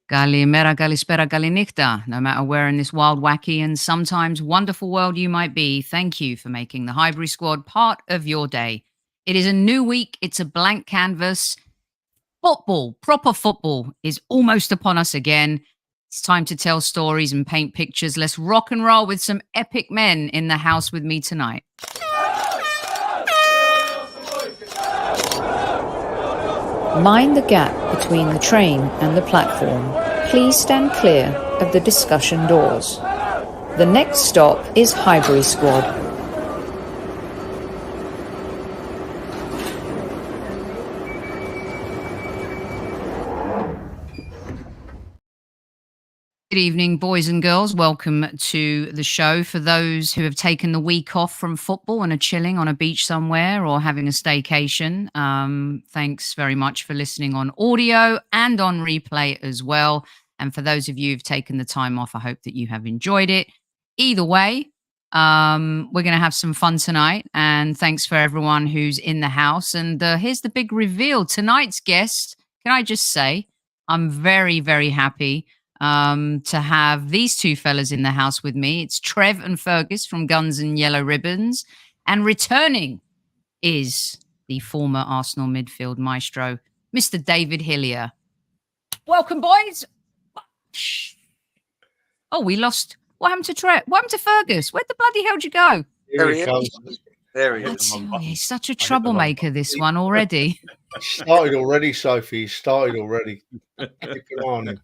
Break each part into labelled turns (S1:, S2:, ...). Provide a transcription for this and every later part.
S1: Kalimera, kalispera, kalinichta. No matter where in this wild, wacky, and sometimes wonderful world you might be, thank you for making the Highbury Squad part of your day. It is a new week. It's a blank canvas. Football, proper football, is almost upon us again. It's time to tell stories and paint pictures. Let's rock and roll with some epic men in the house with me tonight.
S2: Mind the gap between the train and the platform. Please stand clear of the discussion doors. The next stop is Highbury Squad.
S1: Good evening, boys and girls. Welcome to the show. For those who have taken the week off from football and are chilling on a beach somewhere or having a staycation, thanks very much for listening on audio and on replay as well. And for those of you who've taken the time off, I hope that you have enjoyed it. Either way, we're going to have some fun tonight. And thanks for everyone who's in the house. And here's the big reveal. Tonight's guest, can I just say, I'm very, very happy to have these two fellas in the house with me. It's Trev and Fergus from Guns and Yellow Ribbons. And returning is the former Arsenal midfield maestro, Mr. David Hillier. Welcome, boys. Oh, we lost. What happened to Trev? What happened to Fergus? Where the bloody hell did you go?
S3: There he is. There he
S1: is.
S3: is.
S1: He's such a troublemaker, this one already.
S4: Started already, Sophie. Started already. Keep on him.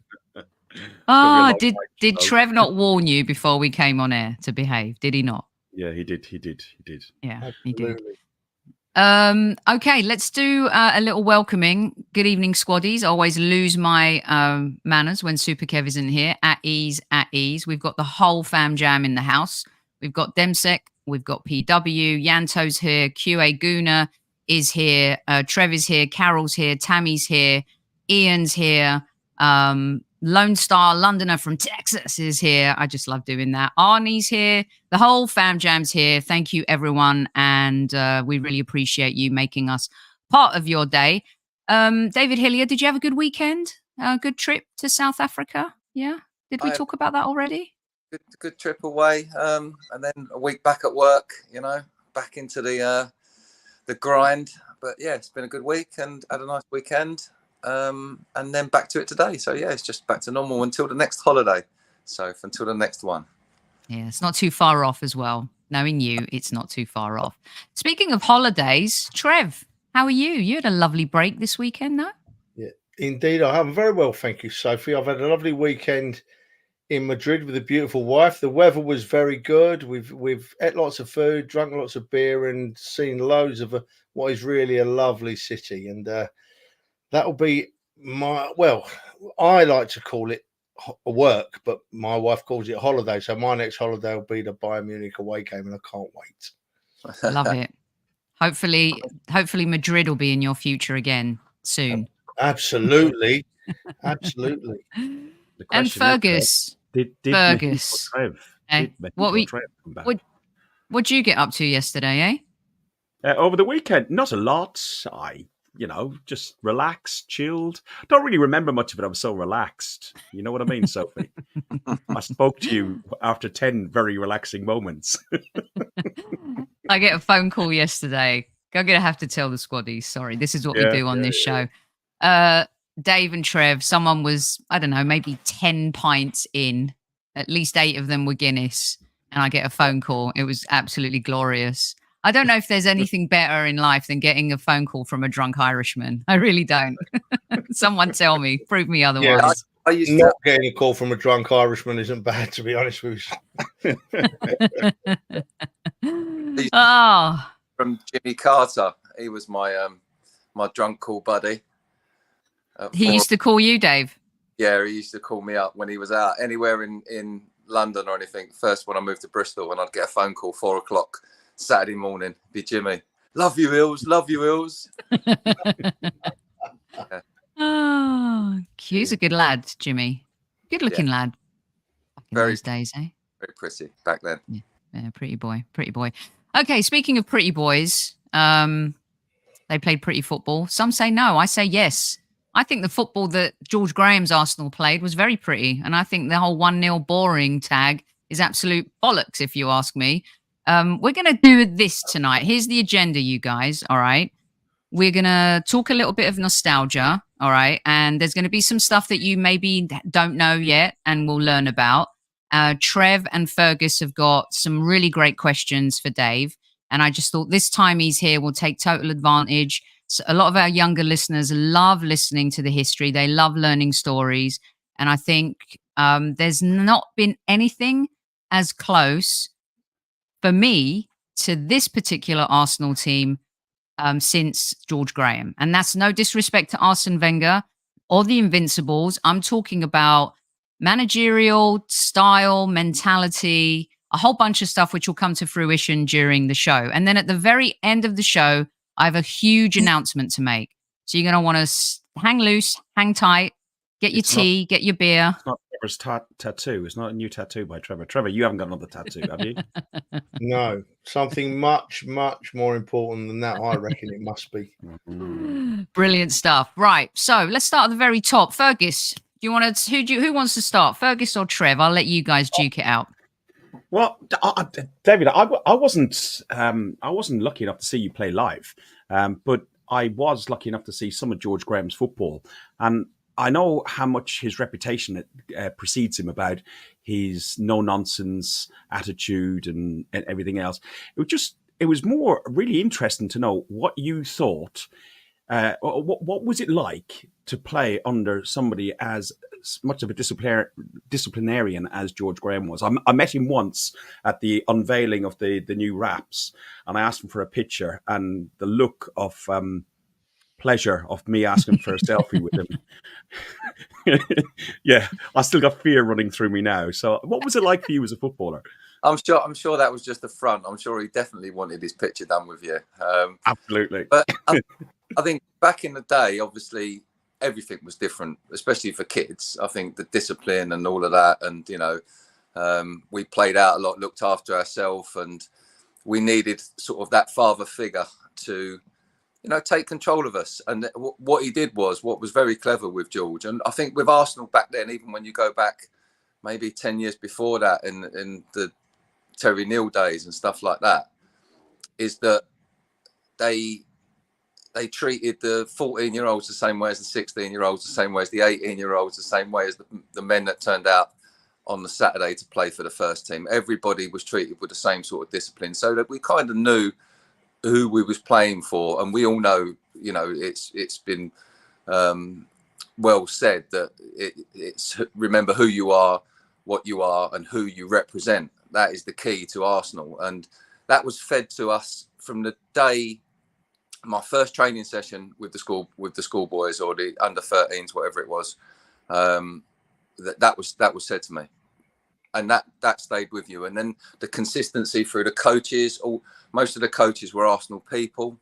S1: Oh, did Trev not warn you before we came on air to behave? Did he not?
S3: Yeah, he did.
S1: Yeah,
S4: Absolutely.
S1: he did. Okay, let's do a little welcoming. Good evening, squaddies. I always lose my manners when Super Kev isn't here. At ease, at ease. We've got the whole fam jam in the house. We've got Demsek, we've got PW, Yanto's here, QA Guna is here, Trev is here, Carol's here, Tammy's here, Ian's here, Lone Star Londoner from Texas is here. I just love doing that. Arnie's here. The whole fam jam's here. Thank you, everyone. And we really appreciate you making us part of your day. David Hillier, did you have a good weekend? A good trip to South Africa? Yeah? Did we talk about that already?
S5: Good trip away. And then a week back at work, back into the grind. But yeah, it's been a good week and had a nice weekend. And then back to it today. So yeah, it's just back to normal until the next holiday. So until the next one.
S1: Yeah, it's not too far off as well. Knowing you, it's not too far off. Speaking of holidays, Trev, how are you? You had a lovely break this weekend, though?
S4: Yeah, indeed. I am very well, thank you, Sophie. I've had a lovely weekend in Madrid with a beautiful wife. The weather was very good. We've ate lots of food, drunk lots of beer, and seen loads of what is really a lovely city. And that'll be I like to call it work, but my wife calls it holiday. So my next holiday will be the Bayern Munich away game, and I can't wait.
S1: Love it. Hopefully Madrid will be in your future again soon.
S4: Absolutely. Absolutely.
S1: And Fergus. Fergus. What'd you get up to yesterday,
S3: Over the weekend, not a lot. I just relaxed, chilled. Don't really remember much of it. I was so relaxed. You know what I mean, Sophie? I spoke to you after 10 very relaxing moments.
S1: I get a phone call yesterday. I'm going to have to tell the squaddies. Sorry, this is what we do on this show. Dave and Trev, someone was, I don't know, maybe 10 pints in. At least 8 of them were Guinness. And I get a phone call. It was absolutely glorious. I don't know if there's anything better in life than getting a phone call from a drunk Irishman. I really don't. Someone tell me, prove me otherwise.
S4: Yeah, not getting a call from a drunk Irishman isn't bad, to be honest with you.
S5: From Jimmy Carter, he was my my drunk call buddy.
S1: He used to call you, Dave?
S5: Yeah, he used to call me up when he was out anywhere in London or anything. First, when I moved to Bristol, and I'd get a phone call 4:00. Saturday morning, be Jimmy. Love you, Ills. Love you, Ills.
S1: Yeah. Oh, he's a good lad, Jimmy. Good looking lad. Back in those days, eh?
S5: Very pretty back then.
S1: Yeah, pretty boy. Okay, speaking of pretty boys, they played pretty football. Some say no. I say yes. I think the football that George Graham's Arsenal played was very pretty. And I think the whole 1-0 boring tag is absolute bollocks, if you ask me. We're going to do this tonight. Here's the agenda, you guys. All right. We're going to talk a little bit of nostalgia. All right. And there's going to be some stuff that you maybe don't know yet and we'll learn about. Trev and Fergus have got some really great questions for Dave. And I just thought this time he's here, we'll take total advantage. So a lot of our younger listeners love listening to the history. They love learning stories. And I think there's not been anything as close for me to this particular Arsenal team since George Graham. And that's no disrespect to Arsene Wenger or the Invincibles. I'm talking about managerial style, mentality, a whole bunch of stuff which will come to fruition during the show. And then at the very end of the show, I have a huge announcement to make. So you're going to want to hang loose, hang tight, get your tea, get your beer.
S3: It's not Trevor's tattoo. It's not a new tattoo by Trevor. Trevor, you haven't got another tattoo, have you?
S4: No, something much, much more important than that. I reckon it must be.
S1: Brilliant stuff. Right. So let's start at the very top. Fergus, do you want to? Who wants to start? Fergus or Trev? I'll let you guys duke it out.
S3: Well, David, I wasn't lucky enough to see you play live, but I was lucky enough to see some of George Graham's football, and I know how much his reputation precedes him about his no-nonsense attitude and everything else. It was more really interesting to know what you thought. What was it like to play under somebody as much of a disciplinarian as George Graham was? I met him once at the unveiling of the new wraps, and I asked him for a picture, and the look of pleasure of me asking for a selfie with him. Yeah, I still got fear running through me now. So what was it like for you as a footballer?
S5: I'm sure that was just the front. I'm sure he definitely wanted his picture done with you.
S3: Absolutely.
S5: But I think back in the day, obviously, everything was different, especially for kids. I think the discipline and all of that. And, we played out a lot, looked after ourselves, and we needed sort of that father figure to, take control of us. And what he did was what was very clever with George. And I think with Arsenal back then, even when you go back maybe 10 years before that in the Terry Neal days and stuff like that, is that they treated the 14-year-olds the same way as the 16-year-olds, the same way as the 18-year-olds, the same way as the men that turned out on the Saturday to play for the first team. Everybody was treated with the same sort of discipline, so that we kind of knew who we was playing for. And we all know, it's been well said that it's remember who you are, what you are, and who you represent. That is the key to Arsenal, and that was fed to us from the day my first training session with the schoolboys or the under 13s, whatever it was. That was said to me, and that stayed with you. And then the consistency through the coaches. Most of the coaches were Arsenal people.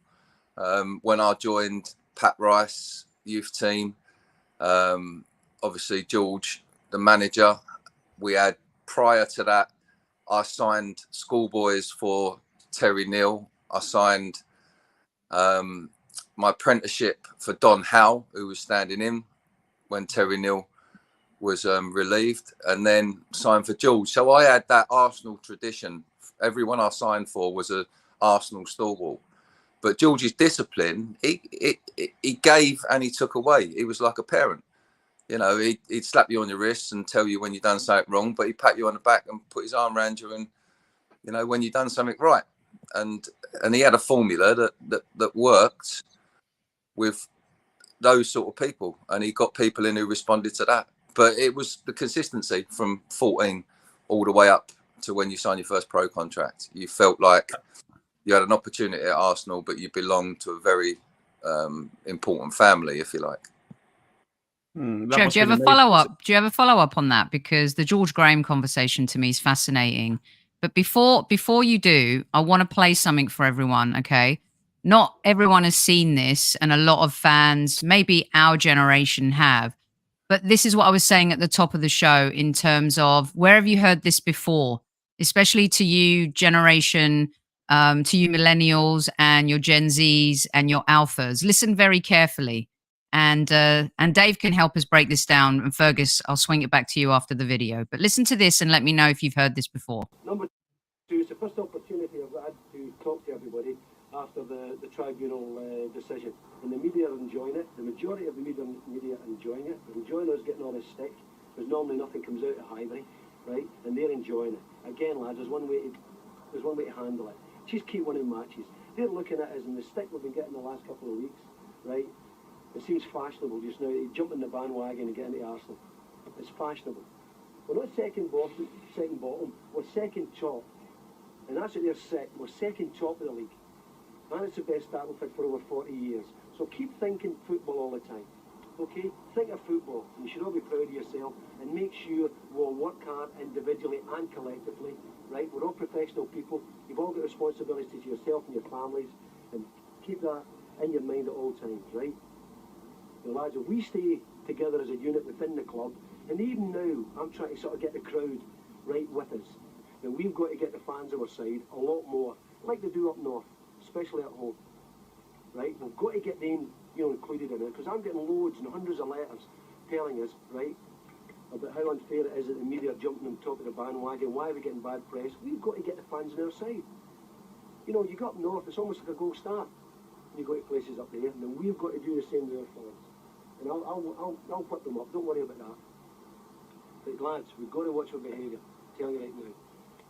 S5: When I joined Pat Rice youth team, obviously George, the manager, we had prior to that, I signed schoolboys for Terry Neal. I signed my apprenticeship for Don Howe, who was standing in when Terry Neal was relieved, and then signed for George. So I had that Arsenal tradition. Everyone I signed for was a Arsenal stalwart. But George's discipline, he gave and he took away. He was like a parent. He'd slap you on your wrists and tell you when you've done something wrong, but he'd pat you on the back and put his arm around you and, when you've done something right. And he had a formula that worked with those sort of people, and he got people in who responded to that. But it was the consistency from 14 all the way up to when you signed your first pro contract. You felt like you had an opportunity at Arsenal, but you belonged to a very important family, if you like.
S1: Joe, do you have a follow up? Do you have a follow up on that? Because the George Graham conversation to me is fascinating. But before you do, I want to play something for everyone. Okay, not everyone has seen this, and a lot of fans, maybe our generation, have. But this is what I was saying at the top of the show in terms of where have you heard this before, especially to you generation, to you millennials and your Gen Zs and your alphas. Listen very carefully. And Dave can help us break this down. And Fergus, I'll swing it back to you after the video. But listen to this and let me know if you've heard this before.
S6: Number two, it's the first opportunity I've had to talk to everybody after the tribunal decision. And the media are enjoying it. The majority of the media are enjoying it. They're enjoying us getting all this stick, because normally nothing comes out of Highbury, right? And they're enjoying it. Again, lads, there's one way to handle it. Just keep winning matches. They're looking at us, and the stick we've been getting the last couple of weeks, right? It seems fashionable just now to jump in the bandwagon and get into Arsenal. It's fashionable. We're not second bottom, we're second top. And that's what they're set. We're second top of the league. And it's the best start we've had for over 40 years. So keep thinking football all the time. Okay? Think of football. You should all be proud of yourself, and make sure we'll work hard individually and collectively. Right? We're all professional people. You've all got responsibilities to yourself and your families, and keep that in your mind at all times, right? The lads, if we stay together as a unit within the club, and even now, I'm trying to sort of get the crowd right with us. Now, we've got to get the fans on our side a lot more, like they do up north, especially at home. Right? We've got to get them, included in it, because I'm getting loads and hundreds of letters telling us, right, about how unfair it is that the media are jumping on top of the bandwagon. Why are we getting bad press? We've got to get the fans on our side. You go up north, it's almost like a gold star. You go to places up there, and then we've got to do the same to our fans. And I'll put them up. Don't worry about that. But lads, we've got to watch our behaviour. I'm telling you right now.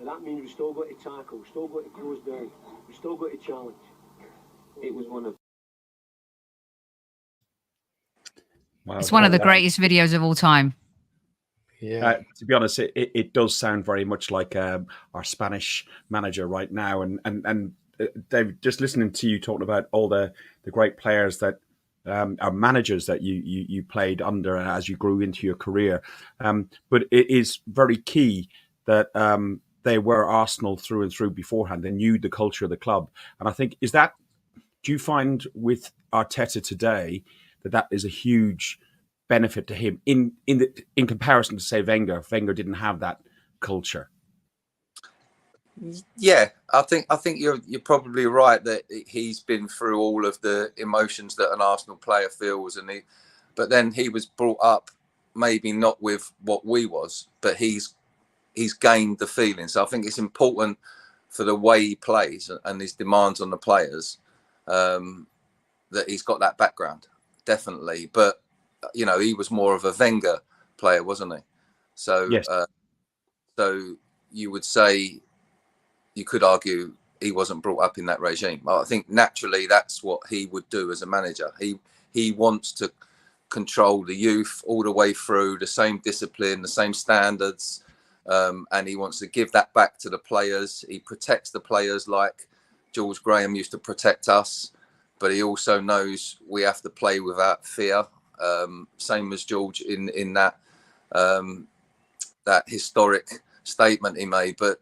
S6: And that means we've still got to tackle, we've still got to close down, we've still got to challenge. It was one of.
S3: Wow.
S1: It's one of the greatest videos of all time.
S4: Yeah.
S3: To be honest, it does sound very much like our Spanish manager right now. And David, just listening to you talking about all the great players that are managers that you played under as you grew into your career. But it is very key that they were Arsenal through and through beforehand. They knew the culture of the club. And I think, do you find with Arteta today that is a huge benefit to him in comparison to, say, Wenger? Wenger didn't have that culture.
S5: Yeah, I think you're probably right that he's been through all of the emotions that an Arsenal player feels, but then he was brought up maybe not with what we was, but he's gained the feeling. So I think it's important for the way he plays and his demands on the players that he's got that background, definitely. But he was more of a Wenger player, wasn't he? So
S3: yes.
S5: So you would say, you could argue he wasn't brought up in that regime. I think naturally that's what he would do as a manager. He wants to control the youth all the way through, the same discipline, the same standards, and he wants to give that back to the players. He protects the players like George Graham used to protect us, but he also knows we have to play without fear. Same as George in that that historic statement he made. But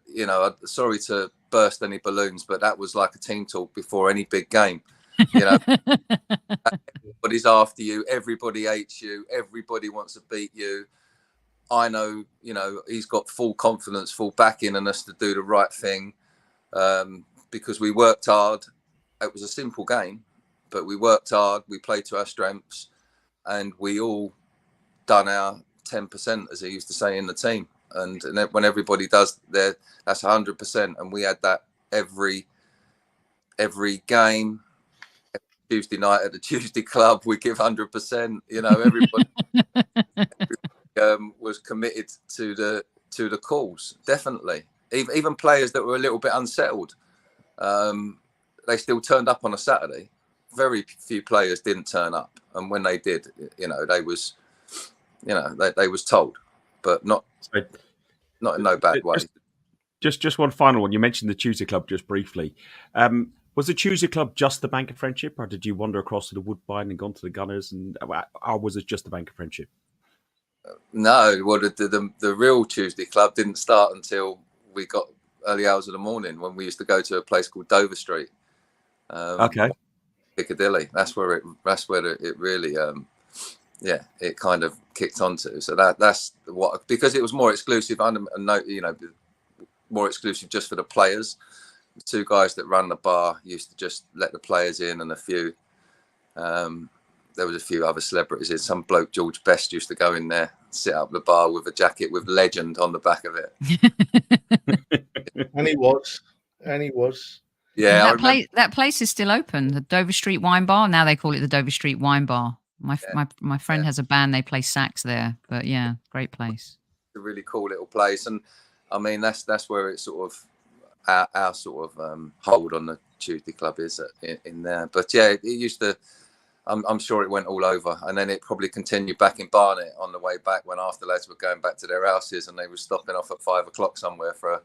S5: sorry to burst any balloons, but that was like a team talk before any big game. Everybody's after you, everybody hates you, everybody wants to beat you. I know, he's got full confidence, full backing in us to do the right thing, because we worked hard. It was a simple game, but we worked hard, we played to our strengths, and we all done our 10%, as he used to say, in the team. And when everybody does that's 100%. And we had that every game. Tuesday night at the Tuesday club, we give 100%. Everybody was committed to the cause, definitely. Even players that were a little bit unsettled, they still turned up on a Saturday. Very few players didn't turn up, and when they did, they was told, but not in no bad way.
S3: Just one final one. You mentioned the Tuesday Club just briefly. Was the Tuesday Club just the Bank of Friendship, or did you wander across to the Woodbine and gone to the Gunners, or was it just the Bank of Friendship?
S5: No, well, the real Tuesday Club didn't start until we got early hours of the morning, when we used to go to a place called Dover Street.
S3: Okay.
S5: Piccadilly. That's where it really it kind of kicked onto. So that's what, because it was more exclusive, more exclusive just for the players. The two guys that run the bar used to just let the players in, and a few there was a few other celebrities. Some bloke, George Best, used to go in there, sit up the bar with a jacket with "Legend" on the back of it.
S4: And he was.
S5: Yeah,
S1: that place is still open. The Dover Street Wine Bar. Now they call it the Dover Street Wine Bar. My friend has a band. They play sax there. But yeah, great place.
S5: It's a really cool little place, and I mean that's where it's sort of our sort of hold on the Tuesday Club is in there. But yeah, it used to. I'm sure it went all over, and then it probably continued back in Barnet on the way back when after lads were going back to their houses and they were stopping off at 5 o'clock somewhere for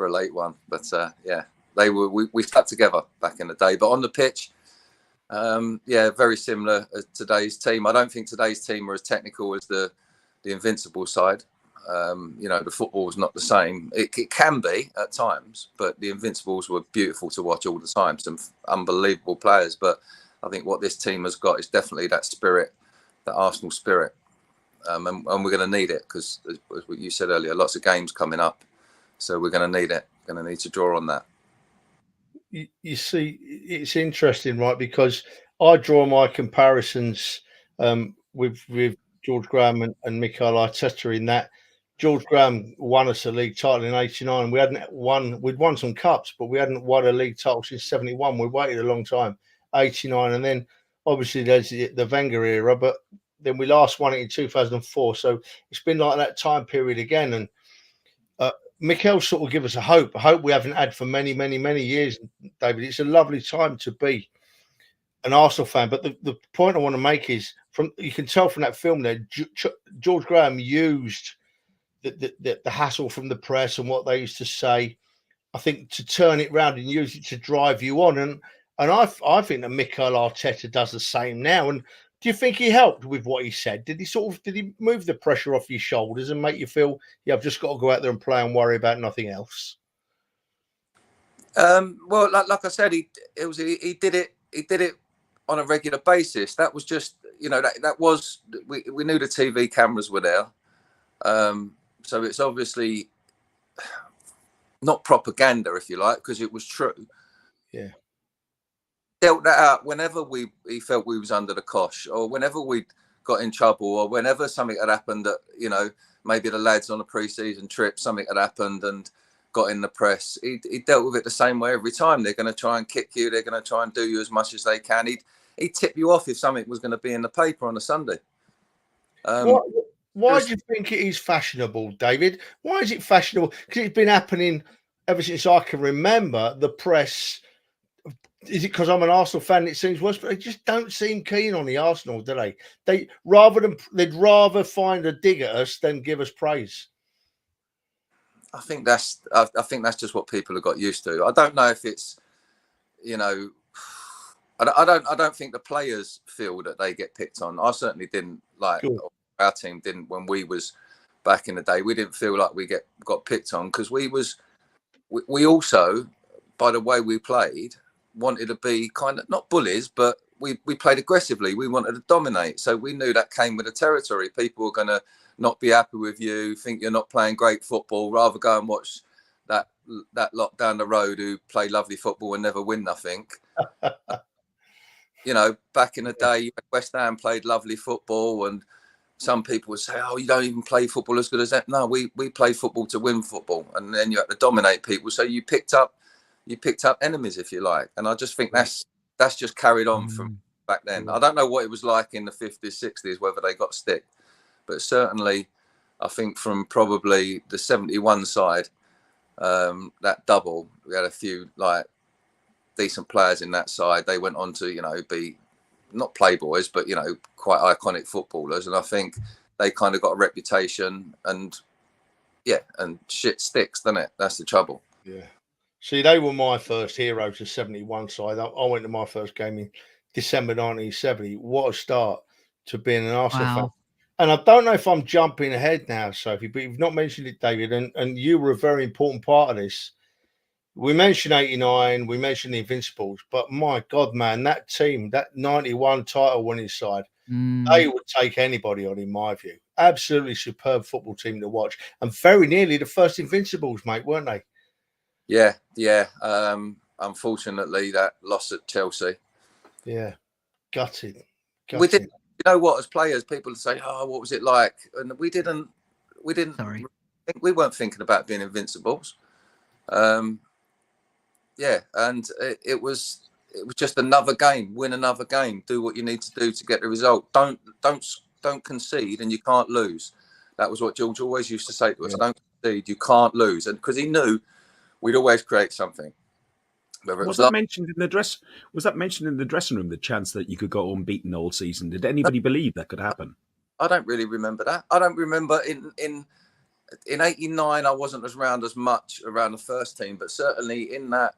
S5: a late one. But yeah, we stuck together back in the day. But on the pitch, yeah, very similar as today's team. I don't think today's team are as technical as the Invincible side. The football is not the same. It can be at times, but the Invincibles were beautiful to watch all the time. Some unbelievable players, but I think what this team has got is definitely that spirit, that Arsenal spirit, and we're going to need it because, as what you said earlier, lots of games coming up, so we're going to need it. Going to need to draw on that.
S4: You see, it's interesting, right? Because I draw my comparisons with George Graham and Mikel Arteta in that George Graham won us a league title in '89. We'd won some cups, but we hadn't won a league title since '71. We waited a long time. '89, and then obviously there's the Wenger era, but then we last won it in 2004. So it's been like that time period again. And Mikel sort of give us a hope we haven't had for many, many, many years, David. It's a lovely time to be an Arsenal fan. But the point I want to make is, you can tell from that film there, George Graham used the hassle from the press and what they used to say, I think, to turn it round and use it to drive you on. And I think that Mikel Arteta does the same now. And do you think he helped with what he said? Did he move the pressure off your shoulders and make you feel, yeah, I've just got to go out there and play and worry about nothing else?
S5: Well, like I said, he did it on a regular basis. That was just, that was, we knew the TV cameras were there. So it's obviously not propaganda, if you like, because it was true.
S4: Yeah.
S5: Dealt that out whenever he felt we was under the cosh, or whenever we got in trouble, or whenever something had happened that, maybe the lads on a pre-season trip, something had happened and got in the press. He dealt with it the same way every time. They're going to try and kick you. They're going to try and do you as much as they can. He'd tip you off if something was going to be in the paper on a Sunday.
S4: Why do you think it is fashionable, David? Why is it fashionable? Because it's been happening ever since I can remember. The press. Is it because I'm an Arsenal fan? It seems worse, but they just don't seem keen on the Arsenal, do they? They'd rather find a dig at us than give us praise.
S5: I think that's just what people have got used to. I don't know if it's, I don't think the players feel that they get picked on. I certainly didn't. Our team didn't when we was back in the day. We didn't feel like we got picked on because we also, by the way we played, wanted to be kind of not bullies, but we played aggressively. We wanted to dominate, so we knew that came with the territory. People were going to not be happy with you, think you're not playing great football, rather go and watch that lot down the road who play lovely football and never win nothing. Back in the day, West Ham played lovely football, and some people would say, "Oh, you don't even play football as good as that." No, we play football to win football, and then you had to dominate people. So you picked up enemies, if you like, and I just think that's just carried on from back then. I don't know what it was like in the 50s, 60s, whether they got stick, but certainly I think from probably the 71 side, that double, we had a few decent players in that side. They went on to be not playboys, but quite iconic footballers, and I think they kind of got a reputation, and shit sticks, doesn't it? That's the trouble.
S4: Yeah. See, they were my first heroes, the 71 side. I went to my first game in December 1970. What a start to being an Arsenal fan. And I don't know if I'm jumping ahead now, Sophie, but you've not mentioned it, David, and you were a very important part of this. We mentioned 89, we mentioned the Invincibles, but my God, man, that team, that 91 title winning side, they would take anybody on, in my view. Absolutely superb football team to watch. And very nearly the first Invincibles, mate, weren't they?
S5: Yeah. Unfortunately, that loss at Chelsea.
S4: Yeah, gutted.
S5: we did. You know what? As players, people say, "Oh, what was it like?" And we didn't.
S1: Sorry.
S5: We weren't thinking about being invincibles. Yeah, and it was just another game. Win another game. Do what you need to do to get the result. Don't concede, and you can't lose. That was what George always used to say to us. Don't concede. You can't lose, and because he knew we'd always create something.
S3: Was that mentioned in the dressing room? The chance that you could go unbeaten all season. Did anybody believe that could happen?
S5: I don't really remember that. I don't remember in '89. I wasn't around as much around the first team, but certainly in that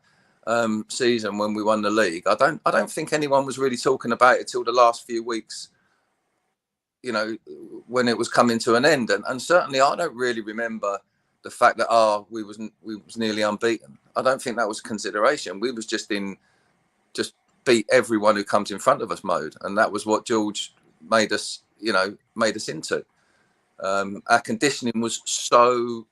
S5: season when we won the league, I don't think anyone was really talking about it till the last few weeks. You know, when it was coming to an end, and certainly I don't really remember the fact that we was nearly unbeaten. I don't think that was a consideration. We was just beat everyone who comes in front of us mode, and that was what George made us into. Our conditioning was so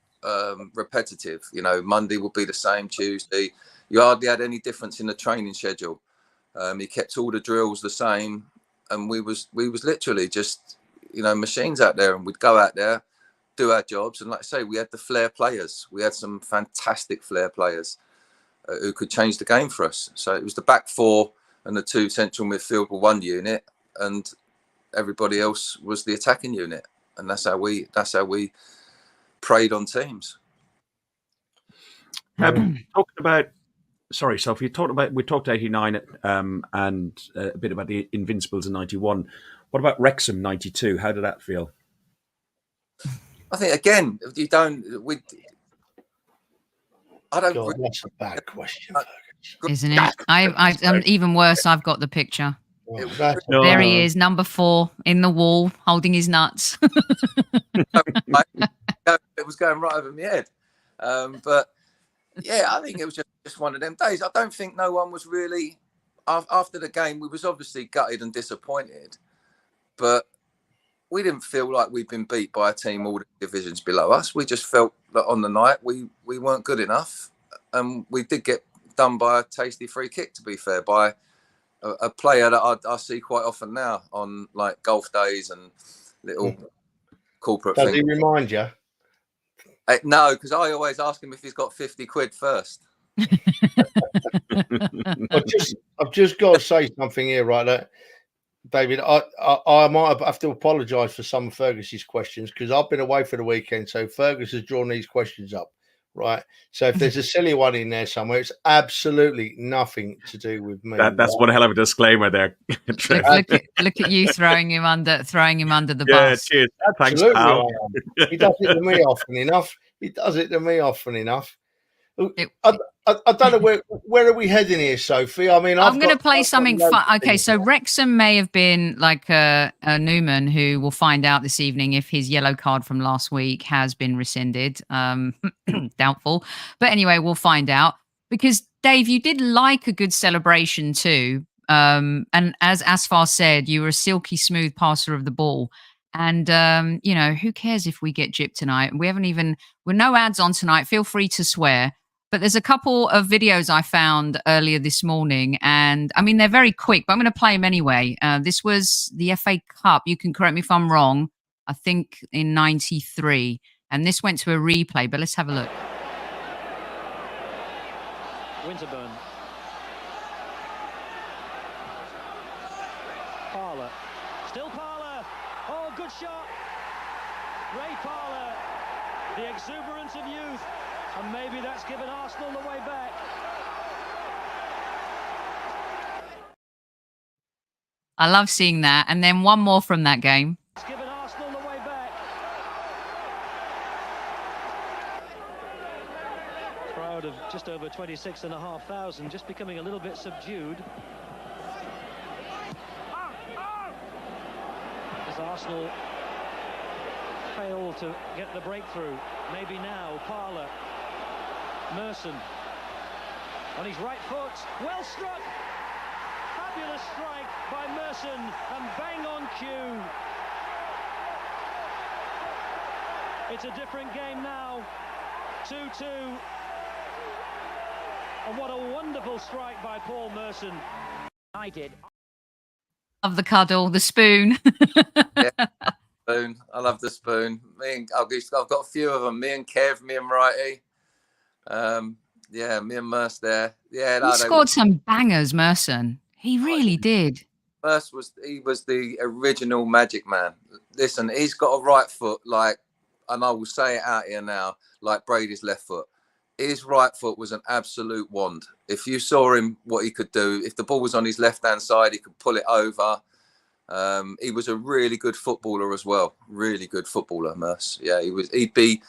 S5: repetitive. You know, Monday would be the same, Tuesday. You hardly had any difference in the training schedule. He kept all the drills the same, and we was literally just machines out there, and we'd go out there, do our jobs, and like I say, we had the flair players. We had some fantastic flair players who could change the game for us. So it was the back four and the two central midfield were one unit, and everybody else was the attacking unit, and that's how we preyed on teams.
S3: Talking about, sorry, Sophie, we talked 89 and a bit about the Invincibles in 91. What about Wrexham 92? How did that feel?
S5: I think again,
S4: God, that's a bad question,
S1: isn't it? I'm even worse. I've got the picture. There he is, number 4 in the wall, holding his nuts.
S5: It was going right over my head, but yeah, I think it was just one of them days. I don't think no one was really after the game. We was obviously gutted and disappointed, but we didn't feel like we'd been beat by a team all the divisions below us. We just felt that on the night we weren't good enough, and we did get done by a tasty free kick, to be fair, by a player that I see quite often now on like golf days and little corporate things.
S4: Does he remind you?
S5: No, because I always ask him if he's got 50 quid first.
S4: I've just got to say something here, right? David, I might have to apologise for some of Fergus's questions because I've been away for the weekend, so Fergus has drawn these questions up, right? So if there's a silly one in there somewhere, it's absolutely nothing to do with me.
S3: That's one hell of a disclaimer there.
S1: Look at you throwing him under the bus.
S3: Cheers. Thanks,
S4: Absolutely,
S3: pal.
S4: He does it to me often enough. I don't know where are we heading here, Sophie? I mean,
S1: I'm going to play something fun. Okay, so Wrexham may have been like a Newman, who will find out this evening if his yellow card from last week has been rescinded. Doubtful, but anyway, we'll find out, because Dave, you did like a good celebration too. And as Asfar said, you were a silky smooth passer of the ball. And, who cares if we get gypped tonight? We're no ads on tonight. Feel free to swear. But there's a couple of videos I found earlier this morning. And, I mean, they're very quick, but I'm going to play them anyway. This was the FA Cup. You can correct me if I'm wrong. I think in 93. And this went to a replay, but let's have a look.
S7: Winterburn. Parlour. Still Parlour. Oh, good shot. Ray Parlour. The exuberance of youth. And maybe that's given Arsenal the way back.
S1: I love seeing that. And then one more from that game.
S7: It's given Arsenal the way back. Crowd of just over 26,500, just becoming a little bit subdued. As Arsenal fail to get the breakthrough. Maybe now, Parlour. Merson on his right foot, well struck, fabulous strike by Merson, and bang on cue. It's a different game now, 2-2, and what a wonderful strike by Paul Merson.
S8: I did.
S1: Love the cuddle, the spoon.
S5: Yeah, spoon. I love the spoon. I've got a few of them. Me and Kev, me and Wrighty. Me and Merce there. Yeah,
S1: He scored some bangers, Merson. He really did.
S5: Merce was the original magic man. Listen, he's got a right foot and I will say it out here now, like Brady's left foot. His right foot was an absolute wand. If you saw him, what he could do, if the ball was on his left-hand side, he could pull it over. He was a really good footballer as well. Really good footballer, Merce. Yeah, he was. He'd be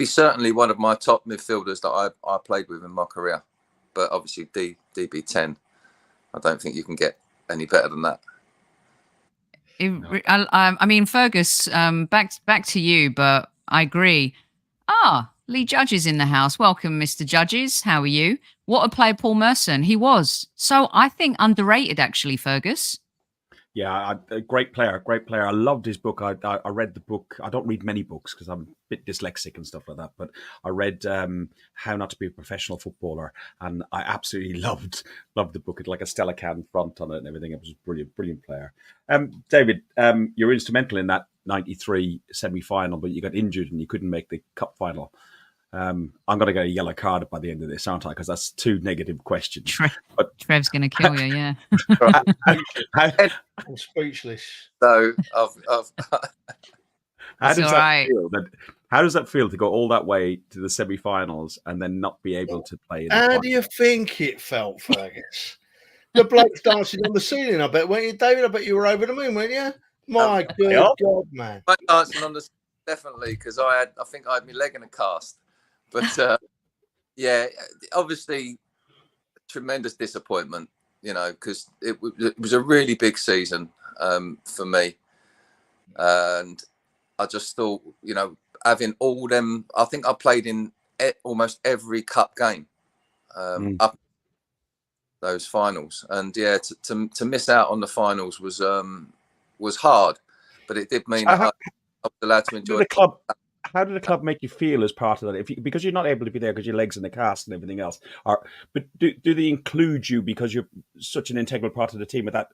S5: certainly one of my top midfielders that I played with in my career. But obviously, DB10. I don't think you can get any better than that.
S1: I mean, Fergus, back to you, but I agree. Lee Judges in the house. Welcome, Mr. Judges. How are you? What a player Paul Merson. He was. So I think underrated, actually, Fergus.
S3: Yeah, a great player. I loved his book. I read the book. I don't read many books because I'm a bit dyslexic and stuff like that. But I read How Not to Be a Professional Footballer, and I absolutely loved the book. It like a Stella Can front on it and everything. It was a brilliant player. David, you're instrumental in that '93 semi-final, but you got injured and you couldn't make the cup final. I'm going to get a yellow card by the end of this, aren't I? Because that's 2 negative questions.
S1: Trev's going to kill you, yeah.
S4: I'm speechless.
S5: So,
S3: how does that feel to go all that way to the semi-finals and then not be able to play?
S4: How do you think it felt, Fergus? The bloke's dancing on the ceiling, I bet, weren't you, David? I bet you were over the moon, weren't you? My good God, man.
S5: I'm dancing on the ceiling, definitely, because I think I had my leg in a cast. But obviously, tremendous disappointment, because it was a really big season for me. And I just thought, having all them, I think I played in almost every cup game up those finals. And to miss out on the finals was hard, but it did mean that I was allowed to enjoy the club.
S3: How did the club make you feel as part of that? Because you're not able to be there because your leg's in the cast and everything else. But do they include you because you're such an integral part of the team with that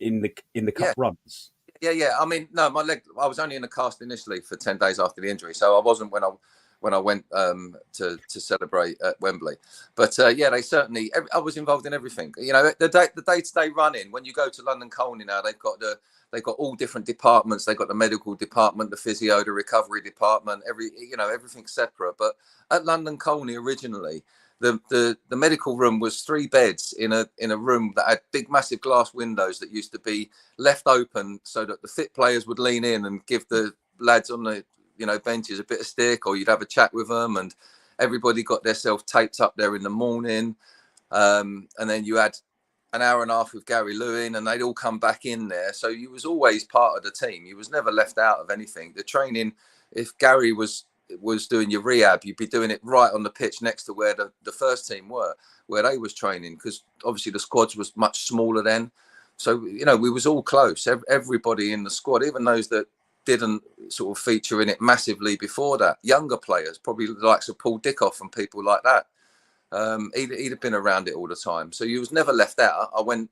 S3: in the cup runs?
S5: Yeah. I mean, no, my leg. I was only in the cast initially for 10 days after the injury, so I wasn't when I went to celebrate at Wembley. But they certainly. I was involved in everything. The day-to-day running. When you go to London Colney now, they've got all different departments. They've got the medical department, the physio, the recovery department. Everything's separate. But at London Colney originally, the medical room was 3 beds in a room that had big, massive glass windows that used to be left open so that the fit players would lean in and give the lads on the benches a bit of stick, or you'd have a chat with them, and everybody got themselves taped up there in the morning. And then you had an hour and a half with Gary Lewin, and they'd all come back in there. So you was always part of the team. You was never left out of anything. The training, if Gary was doing your rehab, you'd be doing it right on the pitch next to where the first team were, where they was training, because obviously the squads was much smaller then. So, we was all close. Everybody in the squad, even those that didn't sort of feature in it massively before that, younger players, probably the likes of Paul Dickoff and people like that. He'd have been around it all the time. So you was never left out. I went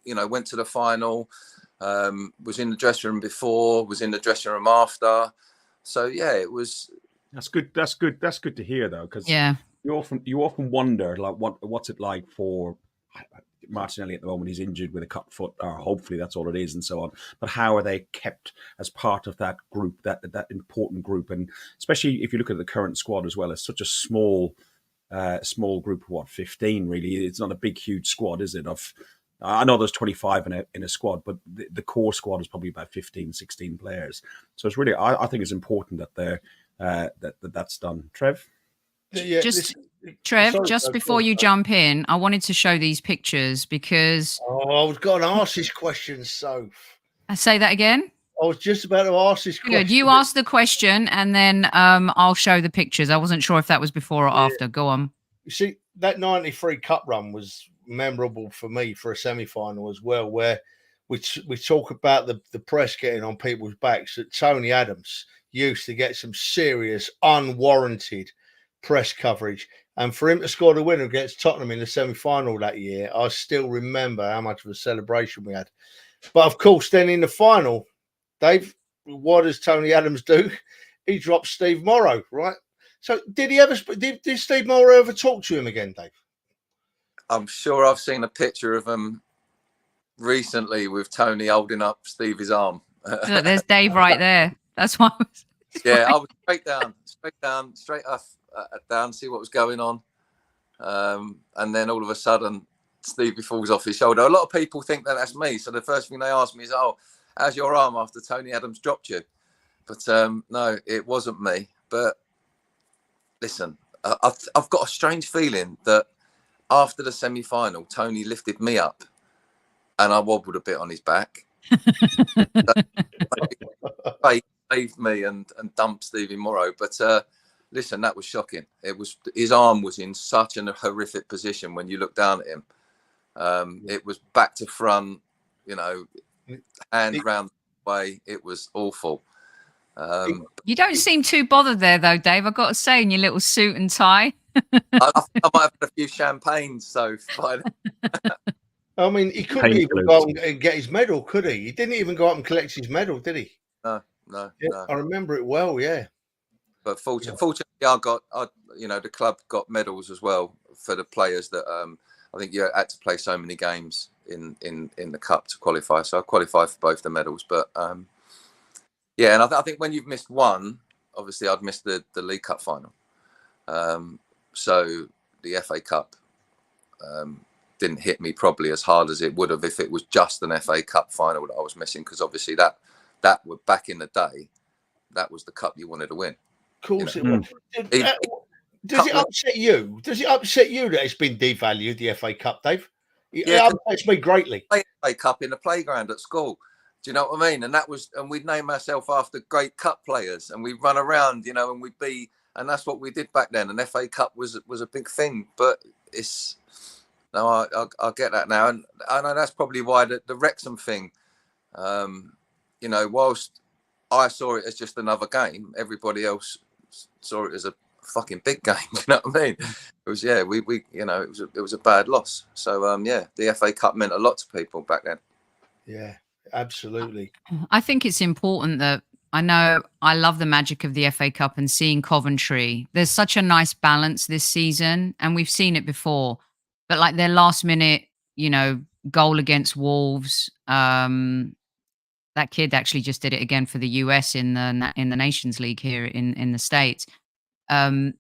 S5: to the final, was in the dressing room before, was in the dressing room after. So it was.
S3: That's good. That's good to hear though, because you often wonder like what's it like for Martinelli at the moment. He's injured with a cut foot, or hopefully that's all it is, and so on. But how are they kept as part of that group, that important group, and especially if you look at the current squad as well, it's such a small group of 15 really. It's not a big huge squad, is it? I know there's 25 in a squad, but the core squad is probably about 15 16 players. So it's really, I think it's important that they're that's done. Trev,
S1: just before you jump in, I wanted to show these pictures because
S4: I was going to ask this question. So
S1: I say that again.
S4: I was just about to ask this question.
S1: Good. You ask the question and then I'll show the pictures. I wasn't sure if that was before or after. Go on.
S4: You see, that 93 cup run was memorable for me for a semi-final as well, where we talk about the press getting on people's backs. That Tony Adams used to get some serious, unwarranted press coverage. And for him to score the winner against Tottenham in the semi-final that year, I still remember how much of a celebration we had. But of course, then in the final, Dave, what does Tony Adams do? He drops Steve Morrow, right? So did Steve Morrow ever talk to him again, Dave?
S5: I'm sure I've seen a picture of him recently with Tony holding up Stevie's arm.
S1: Look, there's Dave right there. That's why.
S5: I was straight up, down, see what was going on, and then all of a sudden, Stevie falls off his shoulder. A lot of people think that that's me, so the first thing they ask me is, "Oh, how's your arm after Tony Adams dropped you?" But no, it wasn't me. But listen, I've got a strange feeling that after the semi-final, Tony lifted me up, and I wobbled a bit on his back. Saved me and dumped Stevie Morrow. But listen, that was shocking. His arm was in such a horrific position when you look down at him. It was back to front, hand round the way. It was awful.
S1: You don't seem too bothered there, though, Dave. I've got to say, in your little suit and tie.
S5: I might have had a few champagnes, so fine.
S4: I mean, he couldn't even go out and get his medal, could he? He didn't even go up and collect his medal, did he?
S5: No.
S4: I remember it well, yeah.
S5: But fortunately, the club got medals as well for the players that I think you had to play so many games in the cup to qualify. So I qualified for both the medals. But and I think when you've missed one, obviously I'd missed the League Cup final. So the FA Cup didn't hit me probably as hard as it would have if it was just an FA Cup final that I was missing, because obviously that was back in the day, that was the cup you wanted to win.
S4: Of course it was. Does it upset you? Does it upset you that it's been devalued, the FA Cup, Dave? It upsets me greatly.
S5: FA Cup in the playground at school. Do you know what I mean? And we'd name ourselves after great cup players, and we'd run around, and we'd be, and that's what we did back then. And FA Cup was a big thing, but I get that now, and I know that's probably why the Wrexham thing. Whilst I saw it as just another game, everybody else saw it as a fucking big game. You know what I mean? It was, it was a bad loss. So the FA Cup meant a lot to people back then.
S4: Yeah, absolutely.
S1: I think it's important that I love the magic of the FA Cup and seeing Coventry. There's such a nice balance this season, and we've seen it before. But like their last minute, goal against Wolves. That kid actually just did it again for the US in the Nations League here in the States. To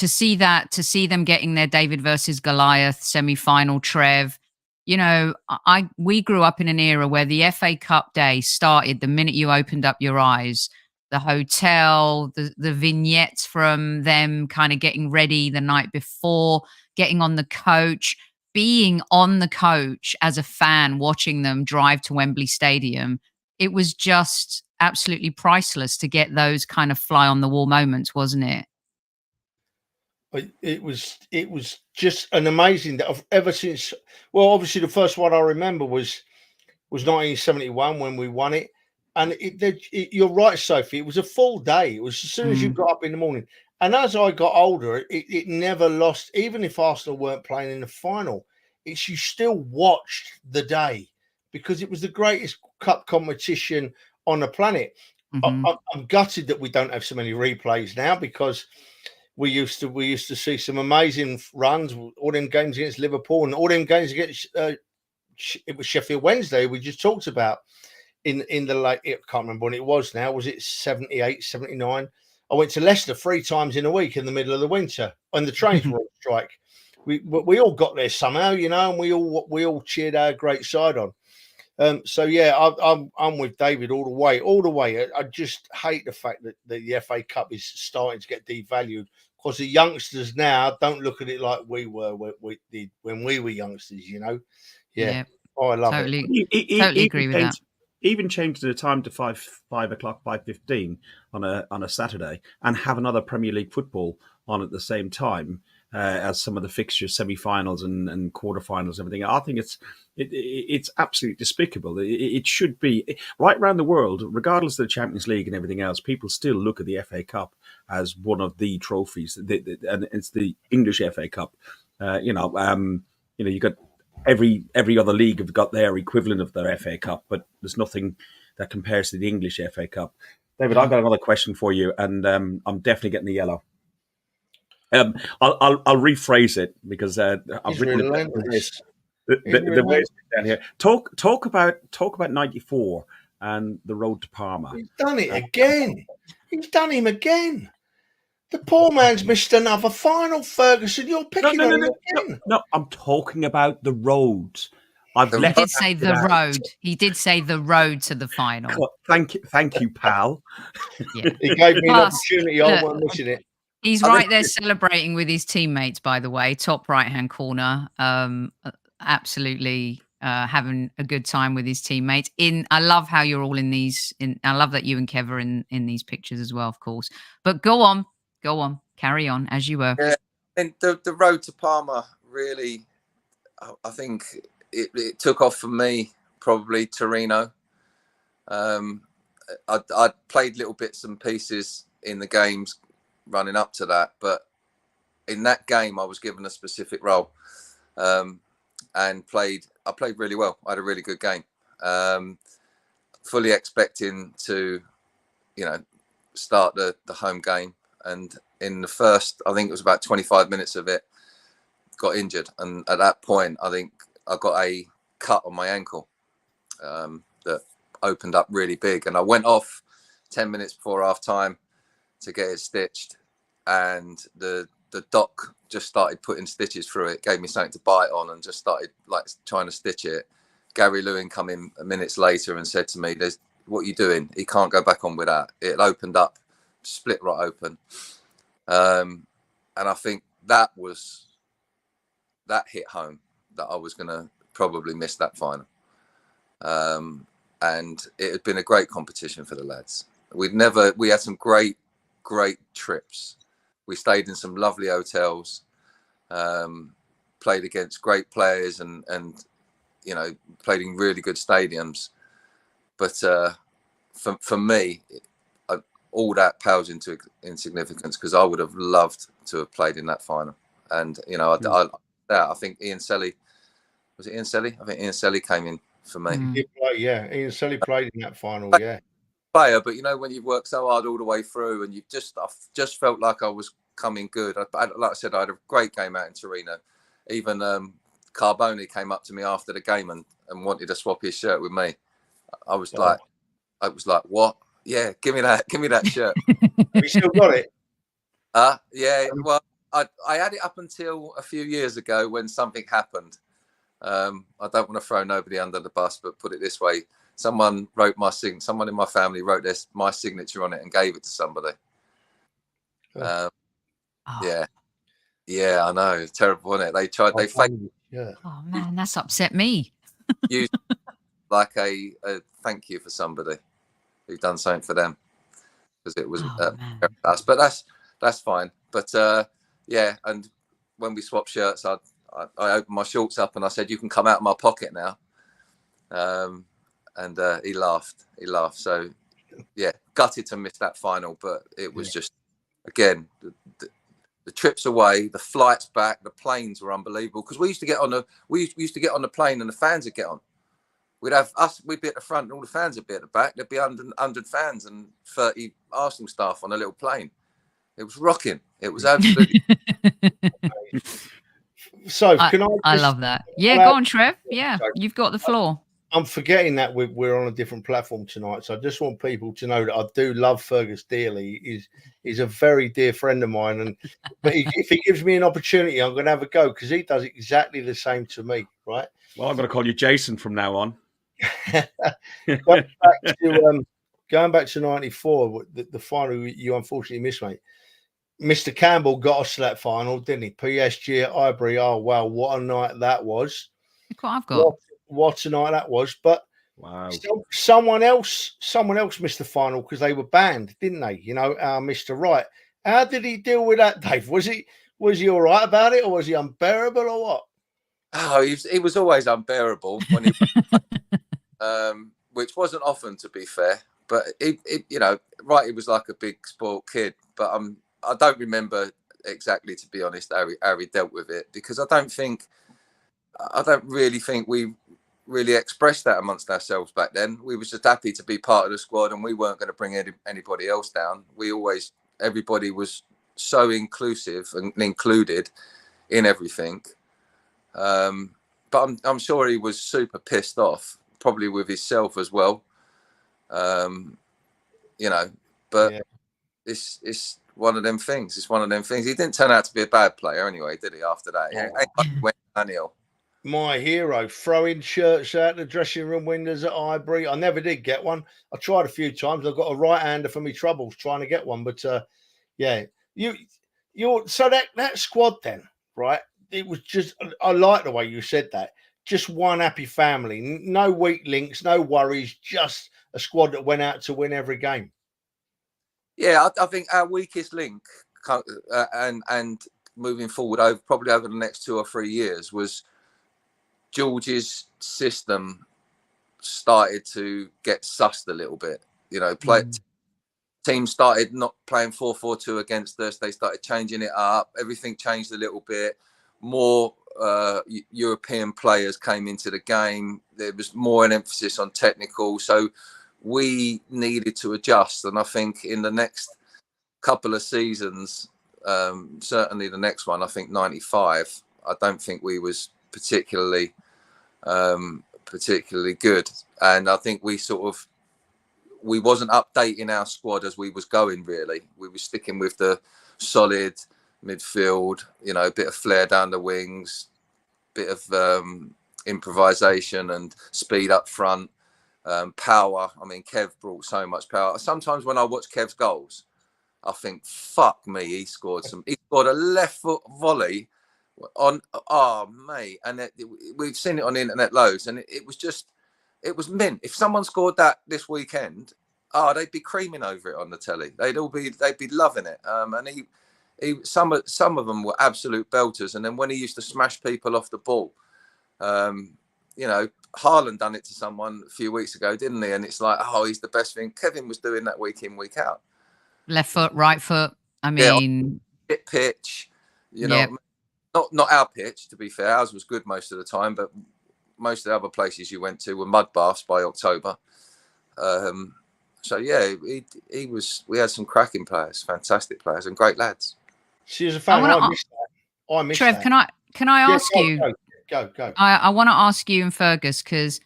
S1: see them getting their David versus Goliath semi-final Trev, we grew up in an era where the FA Cup day started the minute you opened up your eyes. The hotel, the vignettes from them kind of getting ready the night before, getting on the coach, being on the coach as a fan, watching them drive to Wembley Stadium. It was just absolutely priceless to get those kind of fly on the wall moments, wasn't it?
S4: It was just an amazing that ever since. Well, obviously the first one I remember was 1971 when we won it, and you're right, Sophie. It was a full day. It was as soon as you got up in the morning, and as I got older, it never lost. Even if Arsenal weren't playing in the final, you still watched the day because it was the greatest cup competition on the planet. I'm gutted that we don't have so many replays now because we used to see some amazing runs, all them games against Liverpool and all them games against it was Sheffield Wednesday we just talked about in the late, I can't remember when it was now. Was it 78, 79? I went to Leicester 3 times in a week in the middle of the winter and the trains were on strike. We all got there somehow, and we all cheered our great side on. I'm with David all the way. I just hate the fact that the FA Cup is starting to get devalued because the youngsters now don't look at it like we were when we were youngsters. Yeah. Oh, I love it.
S1: Totally agree with that.
S3: Even change the time to 5 o'clock, 5:15 on a Saturday, and have another Premier League football on at the same time. As some of the fixtures, semi-finals and quarterfinals, everything. I think it's absolutely despicable. It should be right around the world, regardless of the Champions League and everything else. People still look at the FA Cup as one of the trophies, and it's the English FA Cup. You got every other league have got their equivalent of their FA Cup, but there's nothing that compares to the English FA Cup. David, I've got another question for you, and I'm definitely getting the yellow. I'll rephrase it because I've written
S4: relentless.
S3: the way it's down here. Talk about '94 and the road to Parma.
S4: He's done it again. He's done him again. The poor man's missed another final, Ferguson. You're picking on him again.
S3: No, I'm talking about the road.
S1: He did say the road. He did say the road to the final.
S3: Well, thank you, pal.
S1: Yeah.
S4: He gave me an opportunity. I wasn't missing it.
S1: He's right there celebrating with his teammates, by the way, top right-hand corner. Absolutely having a good time with his teammates. I love how you're all in these. I love that you and Kev are in these pictures as well, of course. But go on, carry on as you were.
S5: Yeah, and the road to Parma really, I think it took off for me probably Torino. I played little bits and pieces in the games running up to that, but in that game I was given a specific role, and I played really well. I had a really good game, fully expecting to start the home game, and in the first, I think it was about 25 minutes of it, got injured, and at that point I think I got a cut on my ankle that opened up really big, and I went off 10 minutes before half time to get it stitched, and the doc just started putting stitches through it, gave me something to bite on, and just started trying to stitch it. Gary Lewin come in minutes later and said to me, what are you doing? He can't go back on with that. It opened up, split right open. And I think that hit home, that I was going to probably miss that final. And it had been a great competition for the lads. We had some great trips. We stayed in some lovely hotels, played against great players and played in really good stadiums. But for me, all that pales into insignificance, because I would have loved to have played in that final. And, I think Ian Selly, was it Ian Selly? I think Ian Selly came in for me.
S4: He did play, yeah. Ian Selly played in that final, yeah.
S5: Player, but when you've worked so hard all the way through, and I just felt like I was coming good. Like I said, I had a great game out in Torino. Even Carboni came up to me after the game and wanted to swap his shirt with me. I was like, what? Yeah, give me that shirt.
S4: Have you still got it?
S5: Yeah. Well, I had it up until a few years ago when something happened. I don't want to throw nobody under the bus, but put it this way: someone wrote someone in my family wrote my signature on it and gave it to somebody. Yeah, I know. It's terrible, isn't it? They faked.
S4: Yeah.
S1: Oh man, that's upset me.
S5: Used like a thank you for somebody who'd done something for them, because it was us. But that's fine. But and when we swapped shirts, I opened my shorts up and I said, "You can come out of my pocket now." And he laughed. So yeah, gutted to miss that final, but it was just, again, the trips away, the flights back, the planes were unbelievable, because we used to get on the plane and the fans would get on. We'd be at the front and all the fans would be at the back. There'd be 100 fans and 30 Arsenal staff on a little plane. It was rocking. It was absolutely.
S4: So
S1: I love that. Yeah, go on, Trev. Yeah, you've got the floor.
S4: I'm forgetting that we're on a different platform tonight, so I just want people to know that I do love Fergus dearly. He's a very dear friend of mine, but if he gives me an opportunity, I'm going to have a go, because he does exactly the same to me, right?
S3: Well, I'm going to call you Jason from now on.
S4: Going back to '94, the final you unfortunately missed, mate. Mr. Campbell got us to that final, didn't he? PSG at Highbury. Oh wow, what a night that was!
S1: Look what I've got.
S4: What a night that was! But
S3: wow,
S4: someone else missed the final because they were banned, didn't they? Mr. Wright. How did he deal with that, Dave? Was he all right about it, or was he unbearable, or what?
S5: Oh, he was always unbearable when he, which wasn't often, to be fair. But Wright, he was like a big spoiled kid. But I don't remember exactly, to be honest, how he dealt with it, because I don't think I don't really think we really expressed that amongst ourselves back then. We was just happy to be part of the squad, and we weren't going to bring anybody else down. Everybody was so inclusive and included in everything. But I'm sure he was super pissed off, probably with himself as well. You know, but yeah. It's one of them things. It's one of them things. He didn't turn out to be a bad player anyway, did he? After that, went downhill.
S4: My hero, throwing shirts out the dressing room windows at Highbury. I never did get one. I tried a few times. I've got a right-hander for me troubles trying to get one. But yeah, you're so that squad then, right? It was just, I like the way you said that. Just one happy family, no weak links, no worries, just a squad that went out to win every game.
S5: Yeah, I think our weakest link and moving forward probably over the next 2 or 3 years was George's system started to get sussed a little bit. You know, teams started not playing 4-4-2 against us. They started changing it up. Everything changed a little bit. More European players came into the game. There was more an emphasis on technical. So we needed to adjust. And I think in the next couple of seasons, certainly the next one, I think 95, I don't think we was particularly good. And I think we wasn't updating our squad as we was going, really. We were sticking with the solid midfield, you know, a bit of flair down the wings, bit of improvisation and speed up front, power. I mean, Kev brought so much power. Sometimes when I watch Kev's goals, I think, fuck me, he scored a left foot volley on, mate. And we've seen it on the internet loads, and it was mint. If someone scored that this weekend, they'd be creaming over it on the telly. They'd be loving it. And some of them were absolute belters. And then when he used to smash people off the ball, you know, Haaland done it to someone a few weeks ago, didn't he? And it's like, he's the best thing. Kevin was doing that week in, week out.
S1: Left foot, right foot. I mean,
S5: pitch. You know, not our pitch. To be fair, ours was good most of the time, but most of the other places you went to were mud baths by October. So yeah, we had some cracking players, fantastic players, and great lads.
S4: She was a fan. I missed that.
S1: Trev, can I ask you?
S4: Go.
S1: I want to ask you and Fergus, because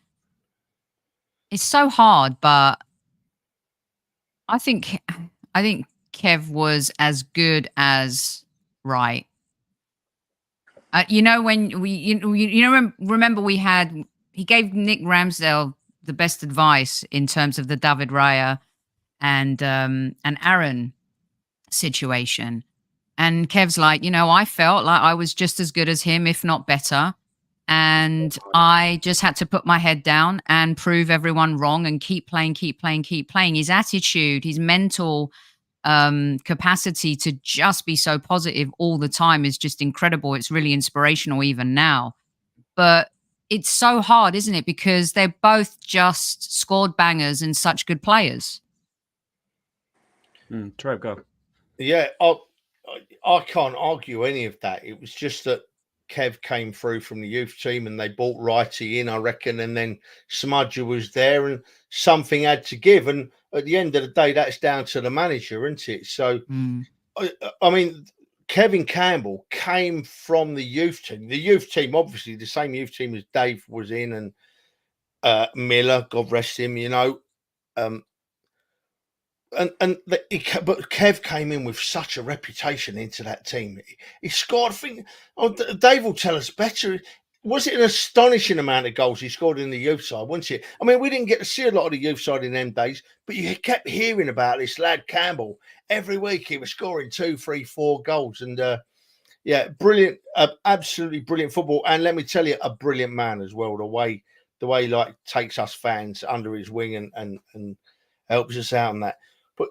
S1: it's so hard, but I think Kev was as good as Wright. You know, when remember he gave Nick Ramsdale the best advice in terms of the David Raya and Aaron situation. And Kev's like, I felt like I was just as good as him, if not better. And I just had to put my head down and prove everyone wrong and keep playing. His attitude, his mental capacity to just be so positive all the time is just incredible. It's really inspirational even now. But it's so hard, isn't it? Because they're both just scored bangers and such good players.
S3: Trev, go.
S4: Yeah, I can't argue any of that. It was just that Kev came through from the youth team and they brought Wrighty in, I reckon, and then Smudger was there and something had to give. And at the end of the day, that's down to the manager, isn't it? So, I mean, Kevin Campbell came from the youth team. The youth team, obviously, the same youth team as Dave was in, and Miller, God rest him, but Kev came in with such a reputation into that team. He scored, I think, Dave will tell us better. Was it an astonishing amount of goals he scored in the youth side, wasn't it? I mean, we didn't get to see a lot of the youth side in them days, but you kept hearing about this lad Campbell. Every week he was scoring 2, 3, 4 goals. And brilliant, absolutely brilliant football. And let me tell you, a brilliant man as well, the way like takes us fans under his wing and helps us out on that. But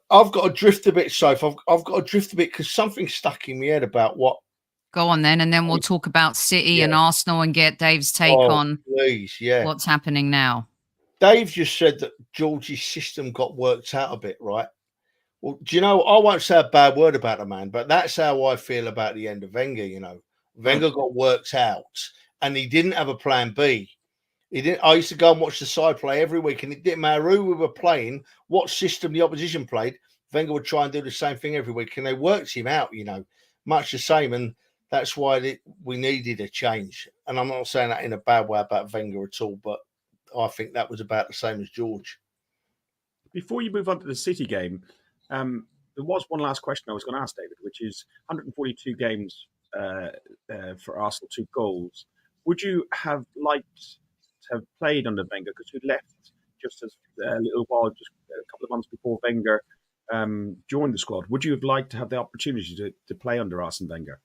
S4: I've got to drift a bit, Sophie. I've got to drift a bit because something's stuck in my head about what.
S1: Go on then, and then we'll talk about City and Arsenal and get Dave's take on what's happening now.
S4: Dave just said that George's system got worked out a bit, right? Well, do you know, I won't say a bad word about the man, but that's how I feel about the end of Wenger, Wenger got worked out. and he didn't have a plan B. He didn't. I used to go and watch the side play every week, and it didn't matter who we were playing, what system the opposition played. Wenger would try and do the same thing every week, and they worked him out, much the same. And that's why we needed a change. And I'm not saying that in a bad way about Wenger at all, but I think that was about the same as George.
S3: Before you move on to the City game, there was one last question I was going to ask, David, which is 142 games for Arsenal, 2 goals. Would you have liked to have played under Wenger, because you left just as a little while, just a couple of months before Wenger joined the squad? Would you have liked to have the opportunity to play under Arsene Wenger?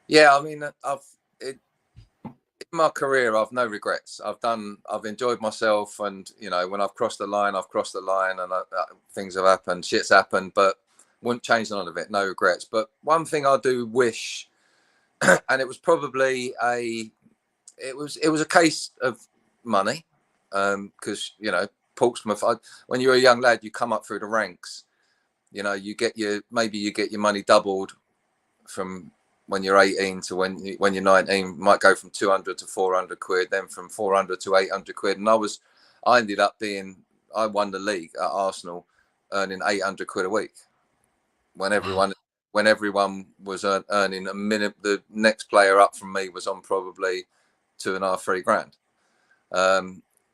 S5: Yeah, I mean, in my career, I've no regrets. I've enjoyed myself, and when I've crossed the line, and things have happened, shit's happened, but wouldn't change none of it. No regrets. But one thing I do wish, and it was probably it was a case of money, because Portsmouth. When you're a young lad, you come up through the ranks. You get your money doubled from when you're 18 to when you're 19. Might go from 200 to 400 quid, then from 400 to 800 quid. And I ended up I won the league at Arsenal, earning 800 quid a week. When everyone was earning a minute, the next player up from me was on probably 2.5-3 grand.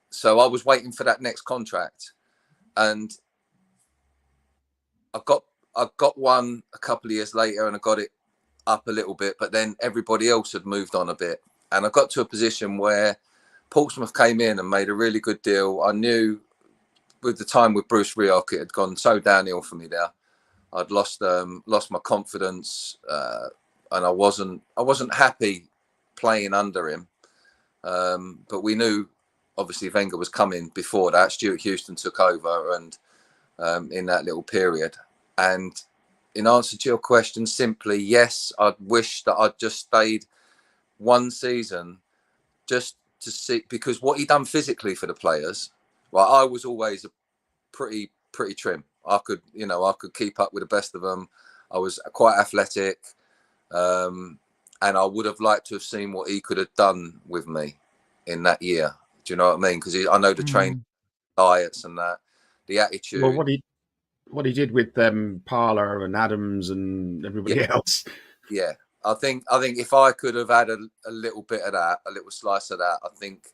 S5: So I was waiting for that next contract, and I got one a couple of years later, and I got it up a little bit, but then everybody else had moved on a bit, and I got to a position where Portsmouth came in and made a really good deal. I knew with the time with Bruce Rioch, it had gone so downhill for me there. I'd lost my confidence, and I wasn't happy playing under him. But we knew, obviously, Wenger was coming before that. Stuart Houston took over, and in that little period. And in answer to your question, simply, yes, I'd wish that I'd just stayed one season just to see, because what he done physically for the players, well, I was always pretty trim. I could keep up with the best of them. I was quite athletic, and I would have liked to have seen what he could have done with me in that year. Do you know what I mean? Because I know the training diets and that, the attitude.
S3: Well, what he did with Parler and Adams and everybody else.
S5: Yeah, I think if I could have had a little bit of that, a little slice of that, I think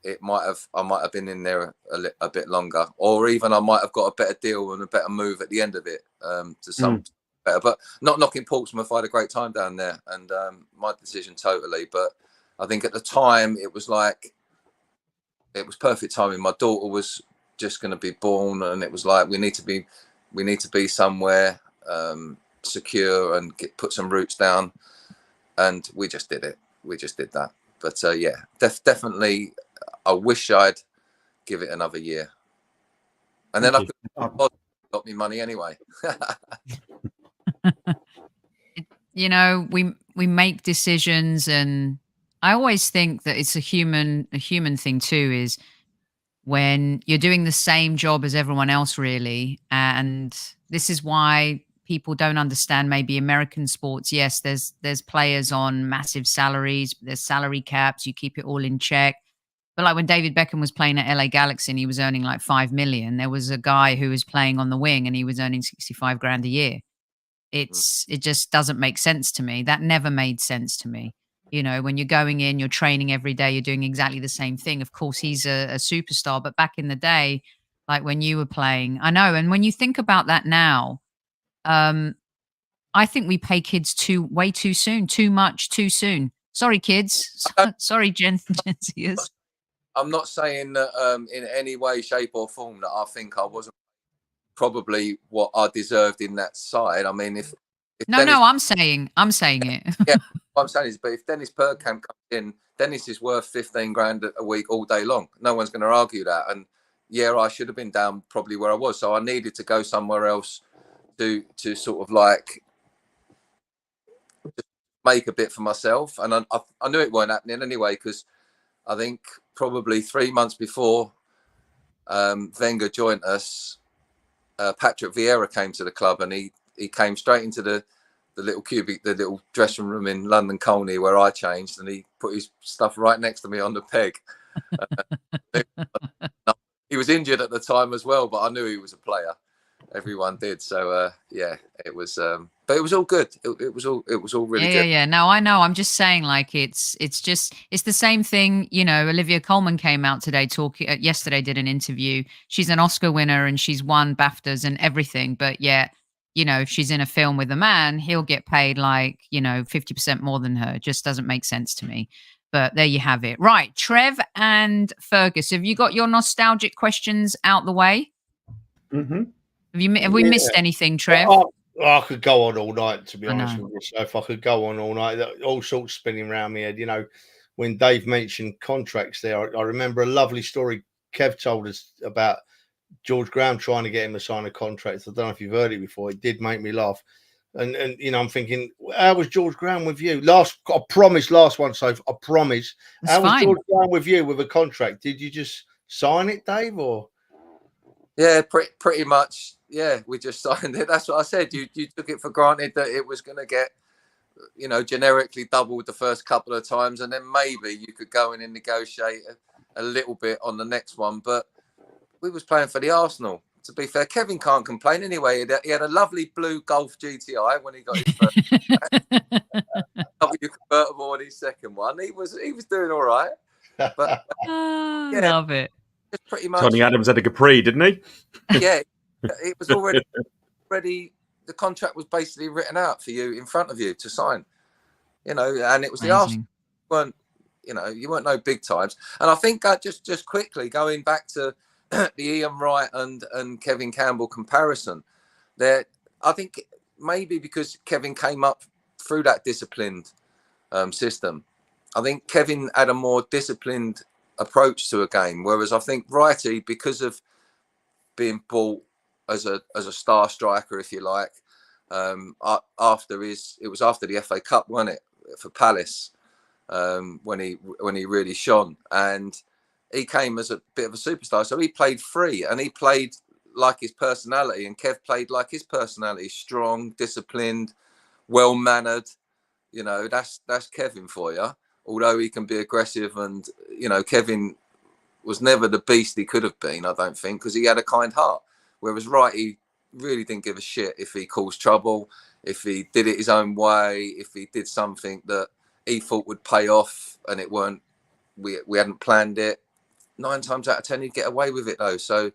S5: I might have been in there a bit longer, or even I might have got a better deal and a better move at the end of it, to some better. But not knocking Portsmouth, I had a great time down there, and my decision totally. But I think at the time it was perfect timing. My daughter was just going to be born, and it was like we need to be somewhere secure and put some roots down, and we just did it. We just did that. But yeah, definitely. I wish I'd give it another year, and then I could got me money anyway.
S1: We make decisions, and I always think that it's a human thing too. Is when you're doing the same job as everyone else, really, and this is why people don't understand maybe American sports. Yes, there's players on massive salaries, there's salary caps. You keep it all in check. But like when David Beckham was playing at LA Galaxy and he was earning like 5 million, there was a guy who was playing on the wing and he was earning 65 grand a year. It just doesn't make sense to me. That never made sense to me. When you're going in, you're training every day, you're doing exactly the same thing. Of course, he's a superstar, but back in the day, like when you were playing, I know. And when you think about that now, I think we pay kids way too soon, too much, too soon. Sorry, kids. Sorry, Gen Zers.
S5: I'm not saying that in any way, shape or form that I think I wasn't probably what I deserved in that side. I mean, if
S1: No, I'm saying it.
S5: Yeah, what I'm saying is, but if Dennis Bergkamp comes in, Dennis is worth 15 grand a week all day long. No one's going to argue that. And yeah, I should have been down probably where I was. So I needed to go somewhere else to sort of like make a bit for myself. And I knew it weren't happening anyway, because I think probably 3 months before Wenger joined us, Patrick Vieira came to the club, and he came straight into the the little dressing room in London Colney where I changed, and he put his stuff right next to me on the peg. He was injured at the time as well, but I knew he was a player. Everyone did. So yeah, it was. But it was all good. It was all really good.
S1: Yeah. No, I know. I'm just saying, like, it's the same thing. You know, Olivia Colman came out today yesterday, did an interview. She's an Oscar winner and she's won BAFTAs and everything. But yet, you know, if she's in a film with a man, he'll get paid like, you know, 50% more than her. It just doesn't make sense to me. But there you have it. Right. Trev and Fergus, have you got your nostalgic questions out the way?
S3: Mm-hmm.
S1: Have we missed anything, Trev?
S4: I could go on all night, to be honest with you. So if I could go on all night, all sorts spinning around my head. You know, when Dave mentioned contracts there, I remember a lovely story Kev told us about George Graham trying to get him to sign a contract. I don't know if you've heard it before. It did make me laugh. And you know, I'm thinking, how was George Graham with you? I promise, last one, so I promise. How was George Graham with you with a contract? Did you just sign it, Dave, or?
S5: Yeah, pretty much. Yeah, we just signed it. That's what I said. You took it for granted that it was going to get, you know, generically doubled the first couple of times, and then maybe you could go in and negotiate a little bit on the next one. But we was playing for the Arsenal. To be fair, Kevin can't complain anyway. He had a lovely blue Golf GTI when he got his first W convertible on his second one. He was doing all right. But
S1: yeah, love it.
S5: It's pretty much.
S3: Tony Adams had a Capri, didn't he?
S5: Yeah, it was already. The contract was basically written out for you in front of you to sign. You know, and it was the Arsenal. You weren't no big times. And I think just quickly going back to the Ian Wright and Kevin Campbell comparison, there, I think maybe because Kevin came up through that disciplined system, I think Kevin had a more disciplined approach to a game, whereas I think Wrighty, because of being bought as a star striker, if you like, after the FA Cup, wasn't it, for Palace, when he really shone, and he came as a bit of a superstar. So he played free and he played like his personality, and Kev played like his personality, strong, disciplined, well-mannered. You know, that's Kevin for you. Although he can be aggressive, and, you know, Kevin was never the beast he could have been, I don't think, because he had a kind heart. Whereas Wright, he really didn't give a shit if he caused trouble, if he did it his own way, if he did something that he thought would pay off and it weren't, we hadn't planned it. 9 times out of 10, he'd get away with it though. So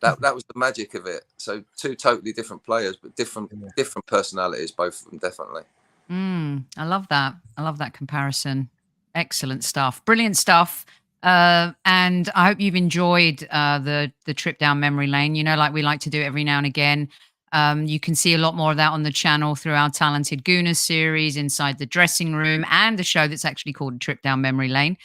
S5: that was the magic of it. So two totally different players, but different personalities, both of them, definitely.
S1: I love that. I love that comparison. Excellent stuff. Brilliant stuff. And I hope you've enjoyed the trip down memory lane. You know, like we like to do every now and again. You can see a lot more of that on the channel through our Talented Gooners series, Inside the Dressing Room, and a show that's actually called Trip Down Memory Lane.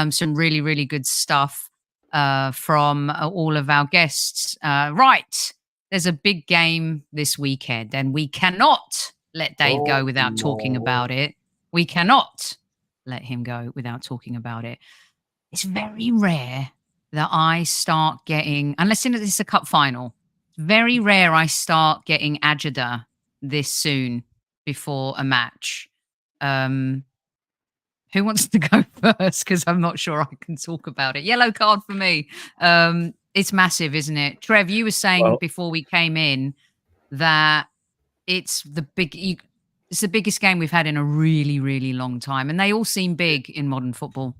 S1: Some really, really good stuff from all of our guests. Right. There's a big game this weekend, and we cannot let Dave go without talking about it. We cannot let him go without talking about it. It's very rare that I start getting, unless it's a cup final, very rare I start getting agita this soon before a match. Who wants to go first? Because I'm not sure I can talk about it. Yellow card for me. It's massive, isn't it? Trev, you were saying before we came in that it's the biggest game we've had in a really, really long time. And they all seem big in modern football.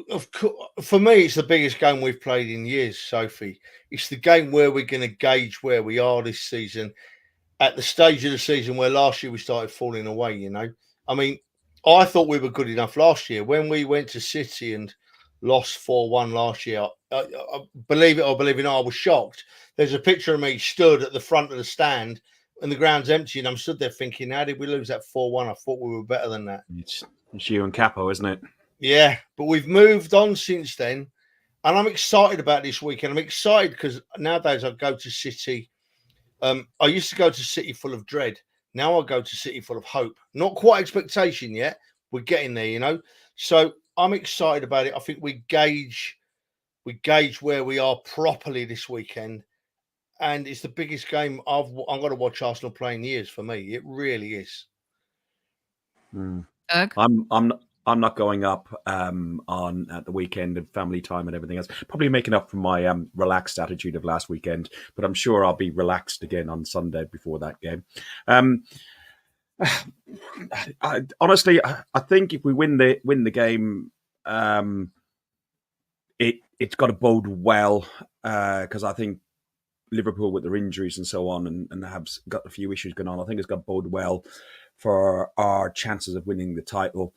S4: Of course, for me, it's the biggest game we've played in years, Sophie. It's the game where we're going to gauge where we are this season, at the stage of the season where last year we started falling away, you know. I mean, I thought we were good enough last year. When we went to City and lost 4-1 last year, I believe it or believe it not, I was shocked. There's a picture of me stood at the front of the stand and the ground's empty, and I'm stood there thinking, how did we lose that 4-1? I thought we were better than that.
S3: It's you and Capo, isn't it?
S4: Yeah, but we've moved on since then, and I'm excited about this weekend. I'm excited because nowadays I go to City. I used to go to City full of dread. Now I go to City full of hope. Not quite expectation yet. We're getting there, you know. So I'm excited about it. I think we gauge where we are properly this weekend, and it's the biggest game I'm going to watch Arsenal play in years for me. It really is.
S1: Erg?
S3: I'm not going up on at the weekend of family time and everything else. Probably making up for my relaxed attitude of last weekend, but I'm sure I'll be relaxed again on Sunday before that game. Honestly, I think if we win the game, it's got to bode well because I think Liverpool with their injuries and so on and have got a few issues going on. I think it's got to bode well for our chances of winning the title.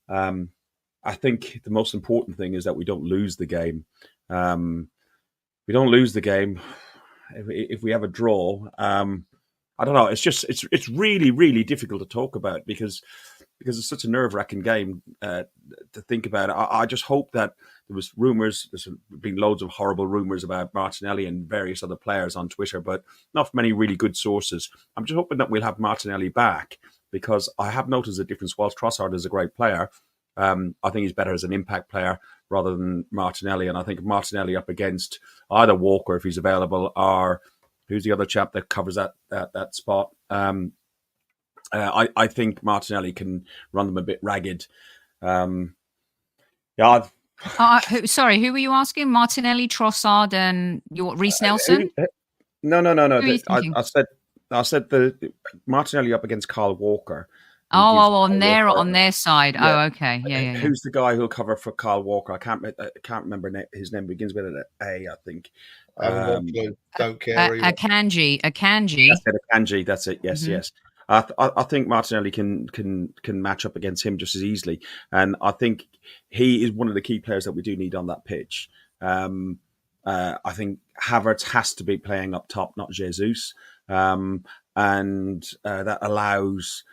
S3: I think the most important thing is that we don't lose the game. We don't lose the game. If we have a draw, I don't know. It's really, really difficult to talk about because it's such a nerve-wracking game to think about. I just hope that there was rumours. There's been loads of horrible rumours about Martinelli and various other players on Twitter, but not from any really good sources. I'm just hoping that we'll have Martinelli back because I have noticed a difference. Whilst Trossard is a great player, I think he's better as an impact player rather than Martinelli. And I think Martinelli up against either Walker, if he's available, or who's the other chap that covers that spot. I think Martinelli can run them a bit ragged.
S1: Sorry, who were you asking? Martinelli, Trossard, and Reece Nelson?
S3: No. I said the Martinelli up against Kyle Walker.
S1: On their side. Yeah. Oh, okay. Yeah.
S3: Who's the guy who'll cover for Kyle Walker? I can't remember his name. Begins with an A, I think.
S4: Don't care.
S1: Akanji.
S3: Akanji. That's it. Yes. I think Martinelli can match up against him just as easily, and I think he is one of the key players that we do need on that pitch. I think Havertz has to be playing up top, not Jesus, and that allows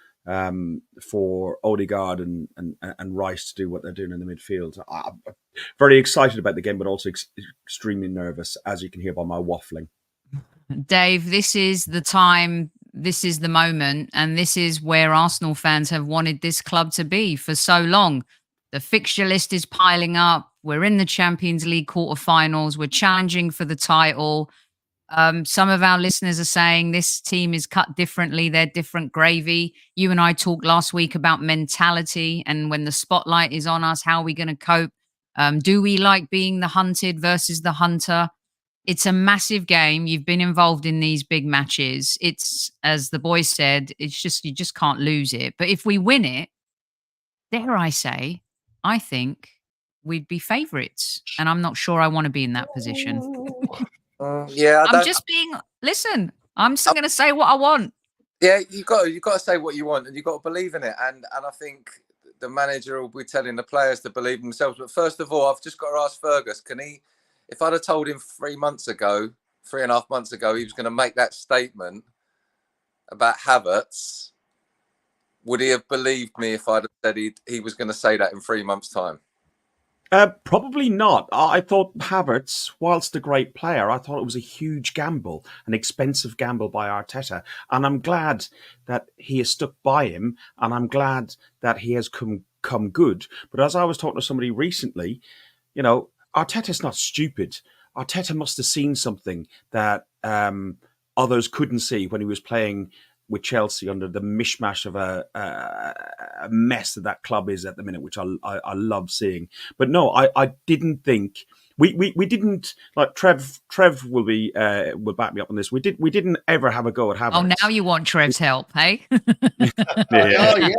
S3: for Odegaard and Rice to do what they're doing in the midfield. I'm very excited about the game, but also extremely nervous, as you can hear by my waffling.
S1: Dave, this is the time, this is the moment, and this is where Arsenal fans have wanted this club to be for so long. The fixture list is piling up. We're in the Champions League quarterfinals. We're challenging for the title. Some of our listeners are saying this team is cut differently. They're different gravy. You and I talked last week about mentality and when the spotlight is on us, how are we going to cope? Do we like being the hunted versus the hunter? It's a massive game. You've been involved in these big matches. It's, as the boys said, it's just, you just can't lose it. But if we win it, dare I say, I think we'd be favourites. And I'm not sure I want to be in that position. Listen, I'm just going to say what I want.
S5: Yeah, you got to say what you want and you've got to believe in it. And I think the manager will be telling the players to believe in themselves. But first of all, I've just got to ask Fergus, if I'd have told him 3.5 months ago, he was going to make that statement about Havertz, would he have believed me if I'd have said he was going to say that in 3 months' time?
S3: Probably not. I thought Havertz, whilst a great player, I thought it was a huge gamble, an expensive gamble by Arteta. And I'm glad that he has stuck by him, and I'm glad that he has come good. But as I was talking to somebody recently, Arteta's not stupid. Arteta must have seen something that others couldn't see when he was playing with Chelsea under the mishmash of a mess that club is at the minute, which I love seeing. But no, I didn't think we didn't, like Trev will back me up on this. We didn't ever have a go at Havertz.
S1: Oh, now you want Trev's help, hey?
S4: Oh yeah,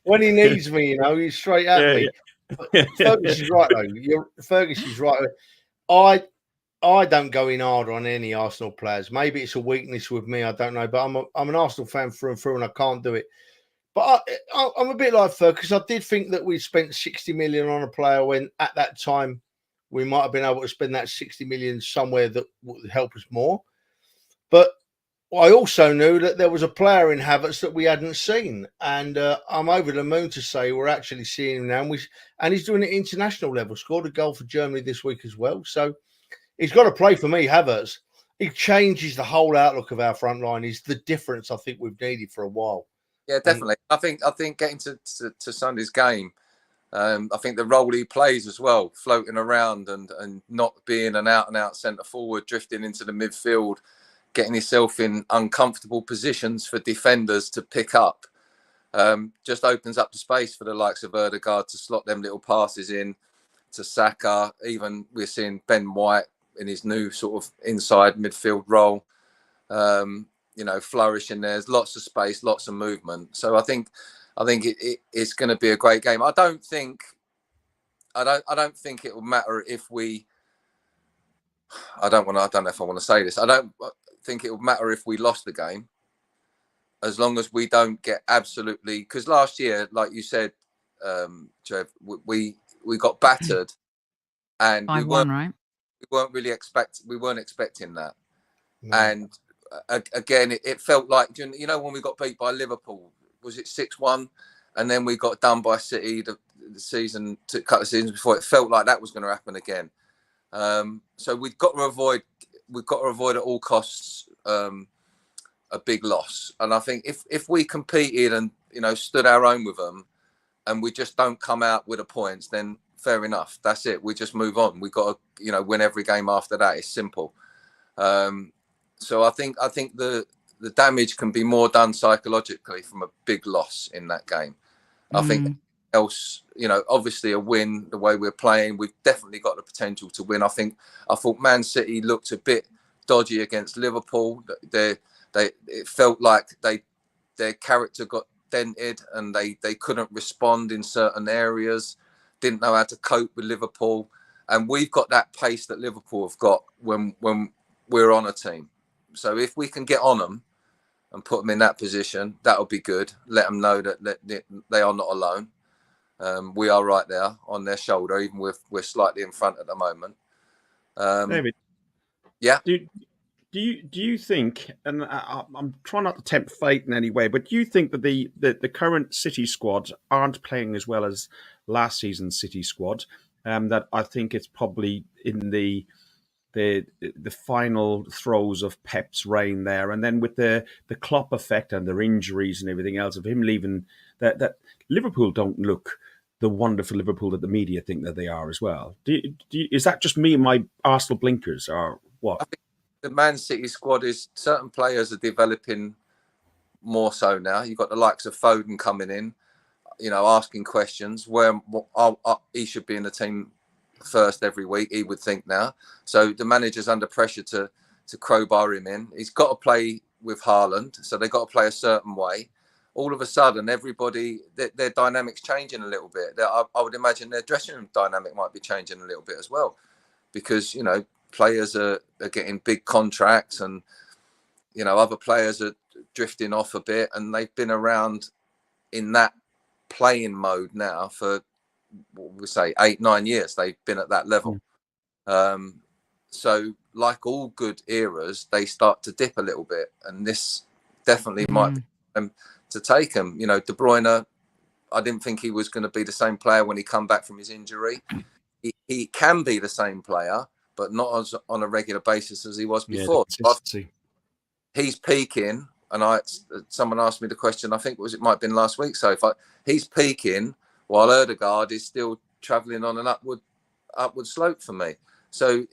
S4: when he needs me, he's straight at me. Yeah. Fergus is right though. Fergus is right. I don't go in hard on any Arsenal players. Maybe it's a weakness with me. I don't know. But I'm an Arsenal fan through and through, and I can't do it. But I'm a bit like Fergus. I did think that we spent 60 million on a player when at that time we might have been able to spend that 60 million somewhere that would help us more. But I also knew that there was a player in Havertz that we hadn't seen. And I'm over the moon to say we're actually seeing him now. And he's doing it at international level. Scored a goal for Germany this week as well. So he's got to play for me, Havertz. He changes the whole outlook of our front line. He's the difference I think we've needed for a while.
S5: Yeah, definitely. I think getting to Sunday's game, I think the role he plays as well, floating around and not being an out-and-out centre forward, drifting into the midfield, getting himself in uncomfortable positions for defenders to pick up. just opens up the space for the likes of Ødegaard to slot them little passes in to Saka. Even we're seeing Ben White in his new sort of inside midfield role, flourishing. There's lots of space, lots of movement. So I think it's going to be a great game. I don't think it will matter if we. I don't know if I want to say this. I don't think it will matter if we lost the game, as long as we don't get absolutely. Because last year, like you said, Trev, we got battered, and
S1: 5-1, right?
S5: We weren't expecting that. No. And again, it felt like, when we got beat by Liverpool, was it 6-1, and then we got done by City the couple of seasons before. It felt like that was going to happen again. So we've got to avoid at all costs a big loss. And I think if we competed and stood our own with them, and we just don't come out with the points, then fair enough. That's it. We just move on. We got to win every game after that. It's simple. So I think the damage can be more done psychologically from a big loss in that game. I think else, obviously a win, the way we're playing, we've definitely got the potential to win. I thought Man City looked a bit dodgy against Liverpool. It felt like their character got dented, and they couldn't respond in certain areas, didn't know how to cope with Liverpool. And we've got that pace that Liverpool have got when we're on a team. So if we can get on them and put them in that position, that'll be good. Let them know that they are not alone. We are right there on their shoulder, even if we're slightly in front at the moment.
S3: David,
S5: yeah.
S3: Do you think, and I'm trying not to tempt fate in any way, but do you think that the current City squad aren't playing as well as last season's City squad? That I think it's probably in the final throes of Pep's reign there, and then with the Klopp effect and their injuries and everything else of him leaving, that Liverpool don't look the wonderful Liverpool that the media think that they are as well. Is that just me and my Arsenal blinkers, or what?
S5: I think the Man City squad is, certain players are developing more so now. You've got the likes of Foden coming in, asking questions where he should be in the team first every week, he would think now. So the manager's under pressure to crowbar him in. He's got to play with Haaland, so they've got to play a certain way. All of a sudden, everybody, their dynamic's changing a little bit. I would imagine their dressing room dynamic might be changing a little bit as well, because, players are getting big contracts, and, other players are drifting off a bit, and they've been around in that playing mode now for, what we say, 8-9 years. They've been at that level. So like all good eras, they start to dip a little bit, and this definitely might be them to take them. De Bruyne, I didn't think he was going to be the same player when he come back from his injury. He can be the same player, but not as on a regular basis as he was before. He's peaking, and someone asked me the question, I think it might have been last week. So he's peaking while Ødegaard is still travelling on an upward slope for me. So,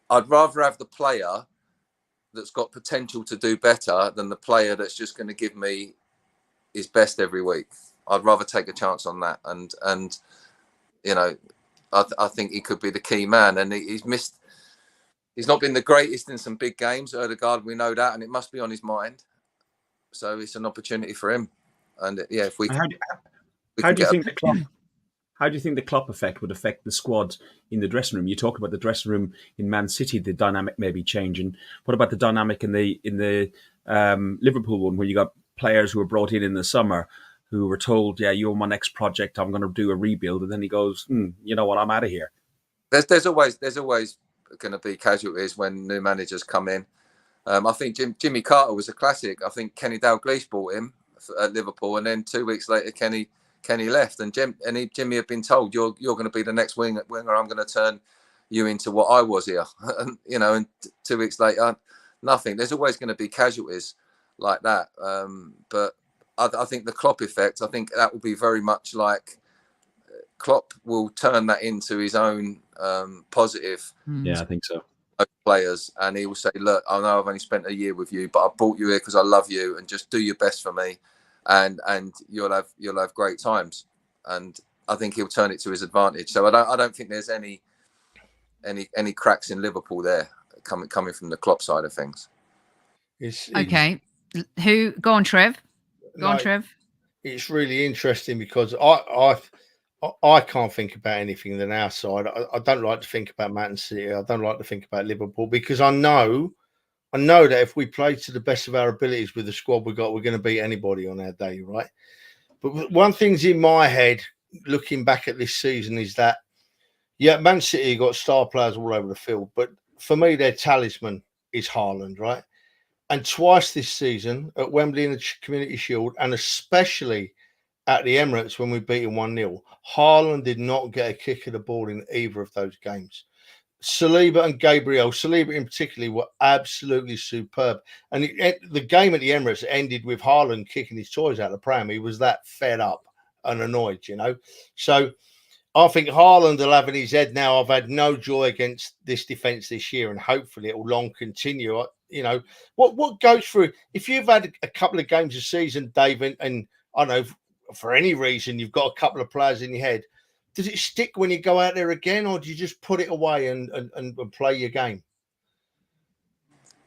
S5: I'd rather have the player that's got potential to do better than the player that's just going to give me his best every week. I'd rather take a chance on that. And I think he could be the key man. And he's not been the greatest in some big games, Ødegaard, we know that, and it must be on his mind. So it's an opportunity for him. And if we...
S3: How do you think the Klopp effect would affect the squad in the dressing room? You talk about the dressing room in Man City, the dynamic may be changing. What about the dynamic in the Liverpool one, where you got players who were brought in the summer who were told, "Yeah, you're my next project. I'm going to do a rebuild," and then he goes, "You know what? I'm out of here."
S5: There's always going to be casualties when new managers come in. I think Jimmy Carter was a classic. I think Kenny Dalglish bought him at Liverpool, and then 2 weeks later, Kenny left, and Jimmy had been told, you're going to be the next winger. I'm going to turn you into what I was here. And, and 2 weeks later, nothing. There's always going to be casualties like that. But I think the Klopp effect, I think that will be very much like Klopp will turn that into his own positive.
S3: Yeah, I think so.
S5: Players, and he will say, "Look, I know I've only spent a year with you, but I brought you here because I love you, and just do your best for me, and you'll have great times. And I think he'll turn it to his advantage. So I don't think there's any cracks in Liverpool there coming from the Klopp side of things.
S1: Okay, who? Go on, Trev. Go on, Trev.
S4: It's really interesting because I can't think about anything than our side. I don't like to think about Man City. I don't like to think about Liverpool because I know that if we play to the best of our abilities with the squad we got, we're going to beat anybody on our day, right? But one thing's in my head, looking back at this season, is that, Man City got star players all over the field, but for me, their talisman is Haaland, right? And twice this season at Wembley in the Community Shield, and especially at the Emirates when we beat him 1-0, Haaland did not get a kick of the ball in either of those games. Saliba and Gabriel, Saliba in particular, were absolutely superb. And the game at the Emirates ended with Haaland kicking his toys out of the pram. He was that fed up and annoyed, So I think Haaland will have in his head now, I've had no joy against this defence this year, and hopefully it will long continue. What goes through, if you've had a couple of games this season, David, and I know for any reason you've got a couple of players in your head, does it stick when you go out there again, or do you just put it away and play your game?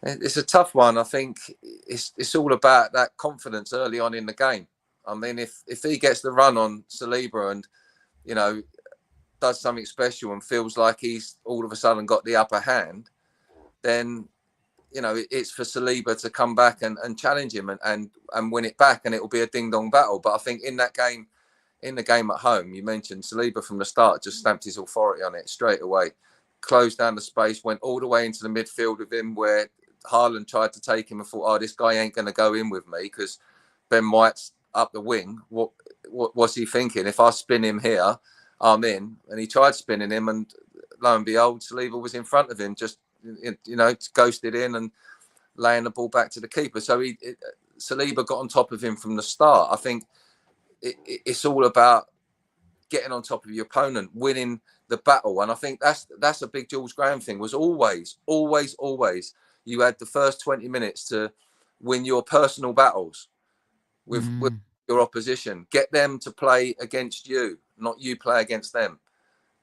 S5: It's a tough one. I think it's all about that confidence early on in the game. I mean, if he gets the run on Saliba and, does something special and feels like he's all of a sudden got the upper hand, then, it's for Saliba to come back and challenge him and win it back, and it will be a ding-dong battle. But I think in the game at home, you mentioned Saliba from the start just stamped his authority on it straight away, closed down the space, went all the way into the midfield with him, where Haaland tried to take him and thought, oh, this guy ain't going to go in with me because Ben White's up the wing. What's he thinking? If I spin him here, I'm in. And he tried spinning him, and lo and behold, Saliba was in front of him, just ghosted in and laying the ball back to the keeper. So Saliba got on top of him from the start. I think it's all about getting on top of your opponent, winning the battle. And I think that's a big Jules Graham thing, was always you had the first 20 minutes to win your personal battles with your opposition. Get them to play against you, not you play against them.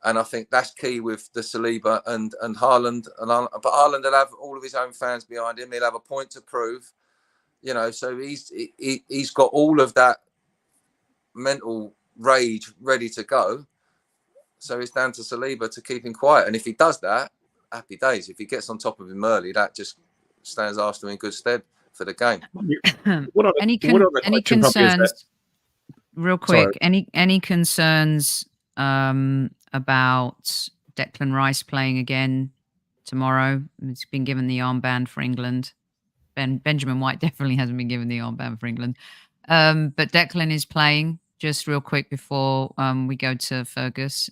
S5: And I think that's key with the Saliba and Haaland. But Haaland will have all of his own fans behind him. He'll have a point to prove, so he's got all of that mental rage ready to go. So it's down to Saliba to keep him quiet. And if he does that, happy days. If he gets on top of him early, that just stands Arsenal in good stead for the game.
S1: Any concerns? Real quick, any concerns about Declan Rice playing again tomorrow? He's been given the armband for England. Benjamin White definitely hasn't been given the armband for England. But Declan is playing. Just real quick before we go to Fergus.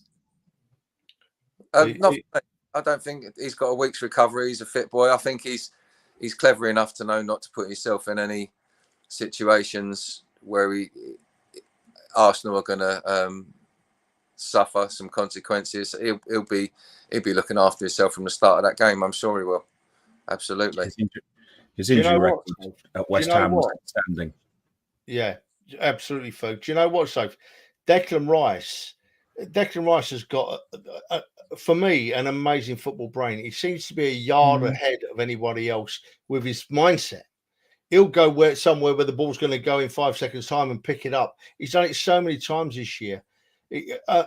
S5: I don't think he's got a week's recovery. He's a fit boy. I think he's clever enough to know not to put himself in any situations where Arsenal are going to suffer some consequences. He'll be looking after himself from the start of that game. I'm sure he will. Absolutely.
S3: His injury record at West Ham was outstanding.
S4: Yeah, absolutely, folks. Do you know what, Sophie? Declan Rice has got, for me, an amazing football brain. He seems to be a yard ahead of anybody else with his mindset. He'll go somewhere where the ball's going to go in 5 seconds' time and pick it up. He's done it so many times this year.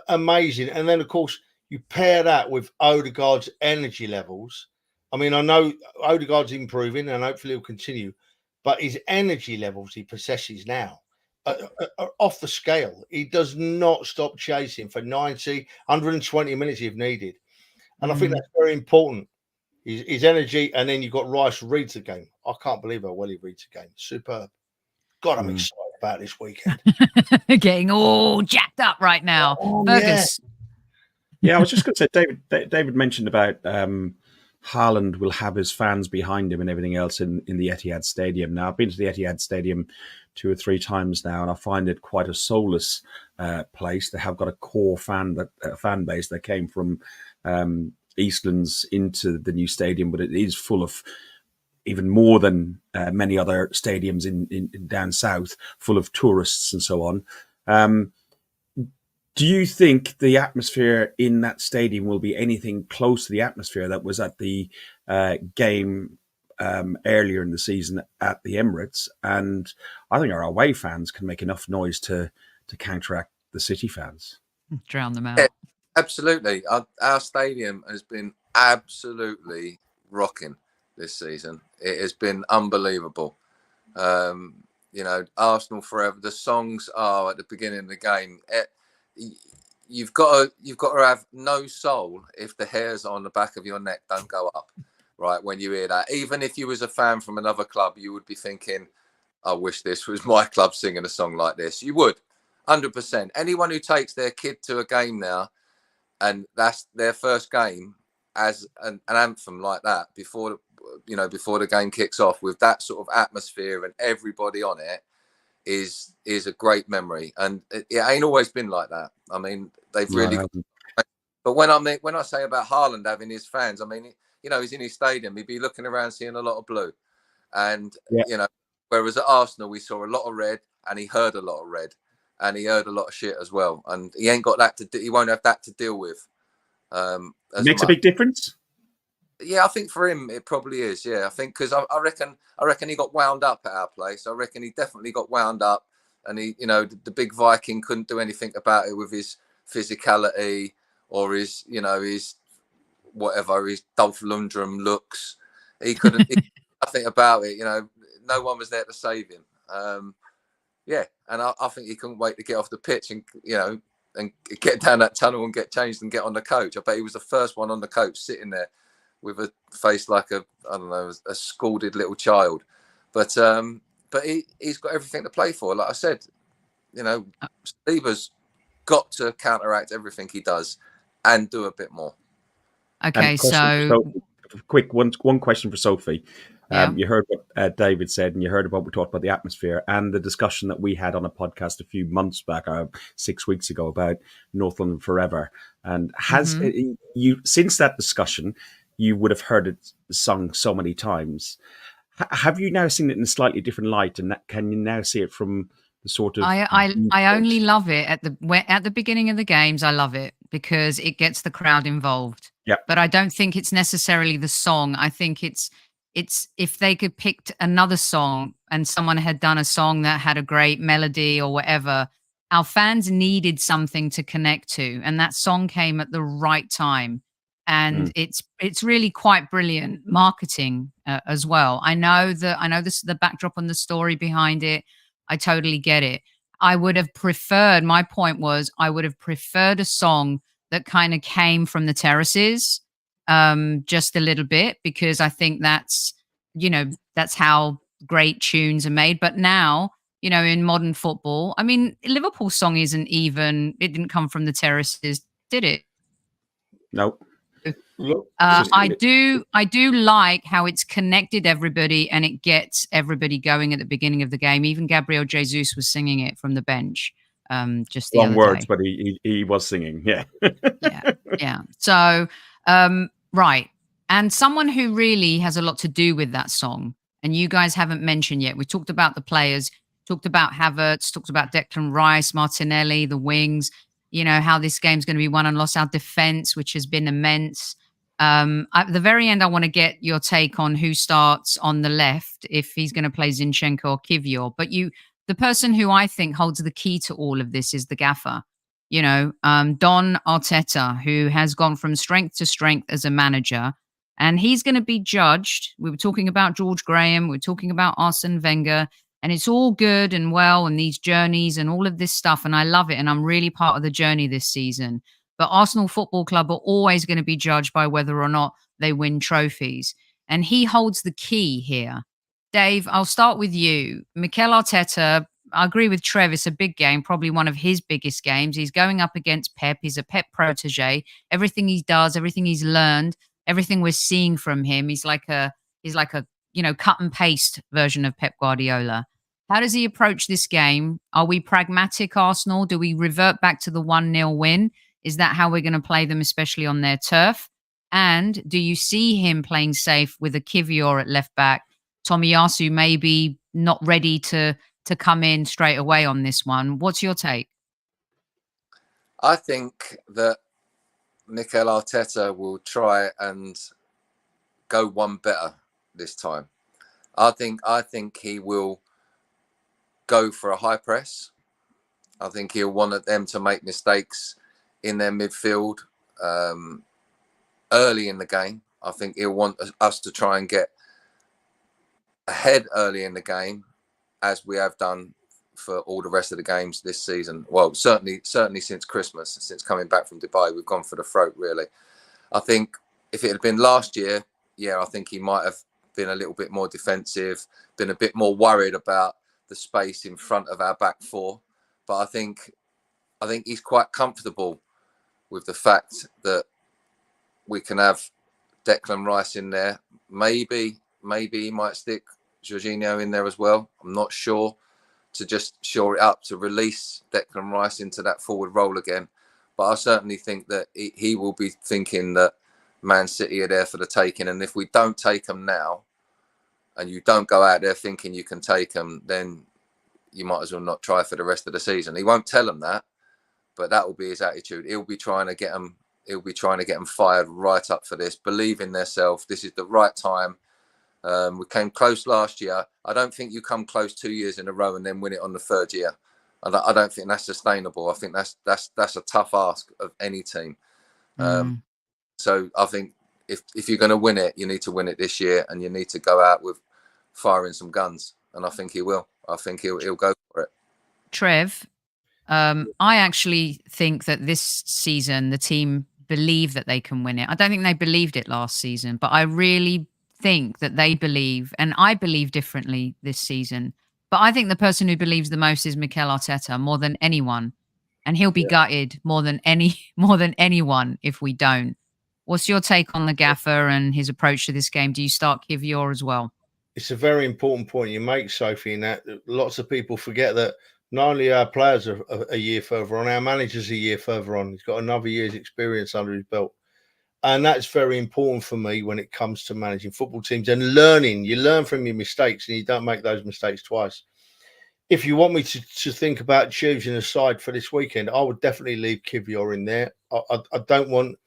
S4: Amazing. And then, of course, you pair that with Odegaard's energy levels. I mean, I know Odegaard's improving and hopefully he'll continue, but his energy levels he possesses now are off the scale. He does not stop chasing for 90, 120 minutes if needed. And I think that's very important. His energy, and then you've got Rice reads the game. I can't believe how well he reads the game. Superb. God, I'm excited about this weekend.
S1: Getting all jacked up right now. Fergus.
S3: Yeah, I was just going to say, David mentioned about Haaland will have his fans behind him and everything else in the Etihad Stadium. Now, I've been to the Etihad Stadium 2 or 3 times now, and I find it quite a soulless place. They have got a core fan base that came from Eastlands into the new stadium, but it is full of even more than many other stadiums in down south, full of tourists and so on. Do you think the atmosphere in that stadium will be anything close to the atmosphere that was at the game earlier in the season at the Emirates? And I think our away fans can make enough noise to counteract the City fans.
S1: Drown them out.
S5: Yeah, absolutely. Our stadium has been absolutely rocking this season. It has been unbelievable. Arsenal forever. The songs are at the beginning of the game. You've got to have no soul if the hairs on the back of your neck don't go up, right? When you hear that, even if you was a fan from another club, you would be thinking, "I wish this was my club singing a song like this." You would, 100%. Anyone who takes their kid to a game now, and that's their first game as an anthem like that before the game kicks off with that sort of atmosphere and everybody on it, is a great memory. And it ain't always been like that. I mean, they've really but when I say about Haaland having his fans, I mean, he's in his stadium, he'd be looking around seeing a lot of blue. And whereas at Arsenal we saw a lot of red, and he heard a lot of red, and he heard a lot of shit as well. And he ain't got that he won't have that to deal with.
S3: It makes a big difference.
S5: Yeah, I think for him it probably is. Yeah, I think because I reckon he got wound up at our place. I reckon he definitely got wound up, and he, the big Viking couldn't do anything about it with his physicality or his whatever, his Dolph Lundgren looks. He couldn't do nothing about it. No one was there to save him. And I think he couldn't wait to get off the pitch and and get down that tunnel and get changed and get on the coach. I bet he was the first one on the coach, sitting there with a face like a scalded little child. But he's got everything to play for. Like I said, Steve's got to counteract everything he does and do a bit more.
S1: Okay, so
S3: quick one question for Sophie. You heard what David said, and you heard about we talked about the atmosphere and the discussion that we had on a podcast a few months back, 6 weeks ago, about North London Forever. And has you since that discussion, you would have heard it sung so many times. Have you now seen it in a slightly different light, and can you now see it from the sort of?
S1: I only love it at the beginning of the games. I love it because it gets the crowd involved.
S3: Yeah,
S1: but I don't think it's necessarily the song. I think it's if they could picked another song and someone had done a song that had a great melody or whatever, our fans needed something to connect to, and that song came at the right time. And it's really quite brilliant marketing as well. I know this the backdrop and the story behind it. I totally get it. I would have preferred. My point was, I would have preferred a song that kind of came from the terraces, just a little bit, because I think that's how great tunes are made. But now, in modern football, I mean, Liverpool's song it didn't come from the terraces, did it?
S3: Nope.
S1: I do like how it's connected everybody and it gets everybody going at the beginning of the game. Even Gabriel Jesus was singing it from the bench. Just the
S3: long words,
S1: day.
S3: But he was singing. Yeah.
S1: yeah. So, right. And someone who really has a lot to do with that song, and you guys haven't mentioned yet. We talked about the players, talked about Havertz, talked about Declan Rice, Martinelli, the wings. How this game's going to be won and lost. Our defense, which has been immense. At the very end, I want to get your take on who starts on the left, if he's going to play Zinchenko or Kivior. But the person who I think holds the key to all of this is the gaffer. Don Arteta, who has gone from strength to strength as a manager, and he's going to be judged. We were talking about George Graham, we were talking about Arsene Wenger, and it's all good and well, and these journeys and all of this stuff, and I love it, and I'm really part of the journey this season. But Arsenal Football Club are always going to be judged by whether or not they win trophies, and he holds the key here. Dave, I'll start with you. Mikel Arteta, I agree with Trev, it's a big game, probably one of his biggest games. He's going up against Pep. He's a Pep protege. Everything he does, everything he's learned, everything we're seeing from him, he's like a cut and paste version of Pep Guardiola. How does he approach this game? Are we pragmatic, Arsenal? Do we revert back to the 1-0 win? Is that how we're going to play them, especially on their turf? And do you see him playing safe with a Kivior at left back Tomiyasu maybe not ready to come in straight away on this one. What's your take?
S5: I think that Mikel Arteta will try and go one better this time. I think he will go for a high press. I think he'll want them to make mistakes in their midfield early in the game. I think he'll want us to try and get ahead early in the game, as we have done for all the rest of the games this season. Well, certainly since Christmas, since coming back from Dubai, we've gone for the throat, really. I think if it had been last year, yeah, I think he might have been a little bit more defensive, been a bit more worried about the space in front of our back four. But I think he's quite comfortable with the fact that we can have Declan Rice in there. Maybe he might stick Jorginho in there as well. I'm not sure, to just shore it up, to release Declan Rice into that forward role again. But I certainly think that he will be thinking that Man City are there for the taking. And if we don't take them now, and you don't go out there thinking you can take them, then you might as well not try for the rest of the season. He won't tell them that, but that will be his attitude. He'll be trying to get them. He'll be trying to get them fired right up for this, believe in themselves. This is the right time. We came close last year. I don't think you come close 2 years in a row and then win it on the third year. I don't think that's sustainable. I think that's a tough ask of any team. So I think if you're going to win it, you need to win it this year, and you need to go out with firing some guns. And I think he will. I think he'll go for it.
S1: Trev, I actually think that this season the team believe that they can win it. I don't think they believed it last season, but I really think that they believe, and I believe differently this season. But I think the person who believes the most is Mikel Arteta, more than anyone, and he'll be gutted more than anyone if we don't. What's your take on the gaffer and his approach to this game? Do you start Kivior as well?
S4: It's a very important point you make, Sophie, in that lots of people forget that not only our players are a year further on, our manager's a year further on. He's got another year's experience under his belt. And that's very important for me when it comes to managing football teams and learning. You learn from your mistakes and you don't make those mistakes twice. If you want me to think about choosing a side for this weekend, I would definitely leave Kivior in there. I don't want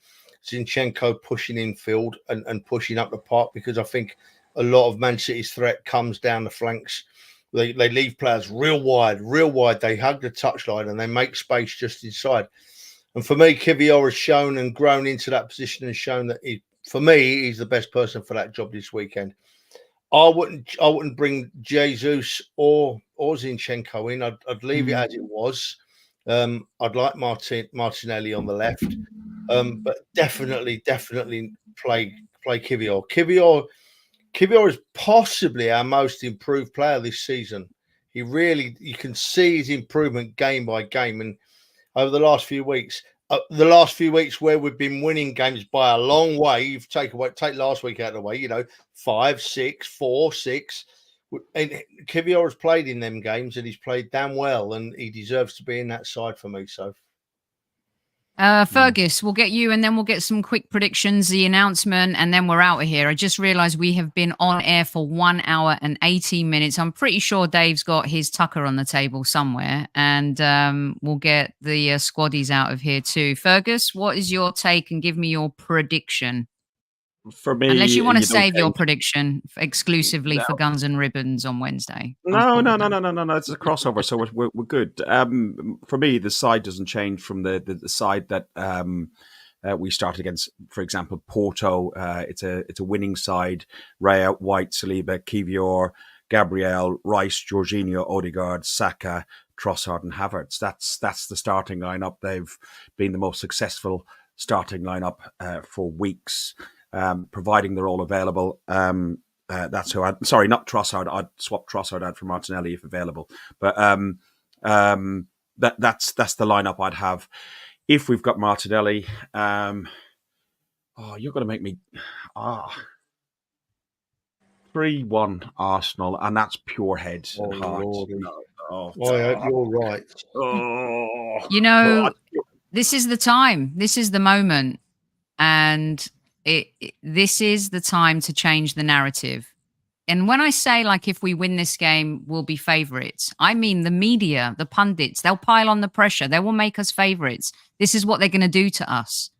S4: Zinchenko pushing infield and pushing up the park, because I think a lot of Man City's threat comes down the flanks. They leave players real wide. They hug the touchline and they make space just inside. And for me, Kivior has shown and grown into that position and shown that he's the best person for that job this weekend. I wouldn't bring Jesus or Zinchenko in. I'd leave it as it was. I'd like Martinelli on the left, but definitely play Kivior. Kivior is possibly our most improved player this season. You can see his improvement game by game. And over the last few weeks where we've been winning games by a long way, you've take last week out of the way, 5-6, 4-6. And Kivior has played in them games and he's played damn well, and he deserves to be in that side for me. So.
S1: Fergus, we'll get you and then we'll get some quick predictions, the announcement, and then we're out of here. I just realized we have been on air for 1 hour and 18 minutes. I'm pretty sure Dave's got his tucker on the table somewhere, and we'll get the squaddies out of here too. Fergus, what is your take, and give me your prediction?
S3: For me,
S1: unless you want to save your prediction exclusively for Guns and Ribbons on Wednesday.
S3: No. It's a crossover, so we're good. For me, the side doesn't change from the side that we started against. For example, Porto. It's a winning side. Raya, White, Saliba, Kivior, Gabriel, Rice, Jorginho, Odegaard, Saka, Trossard, and Havertz. That's the starting lineup. They've been the most successful starting lineup for weeks. Providing they're all available. That's who sorry, not Trossard. I'd swap Trossard out for Martinelli if available. But that's the lineup I'd have. If we've got Martinelli, you're going to make me 3-1 Arsenal, and that's pure heads and hearts.
S4: You're right.
S1: This is the time. This is the moment. And this is the time to change the narrative. And when I say, like, if we win this game, we'll be favourites, I mean the media, the pundits, they'll pile on the pressure. They will make us favourites. This is what they're going to do to us.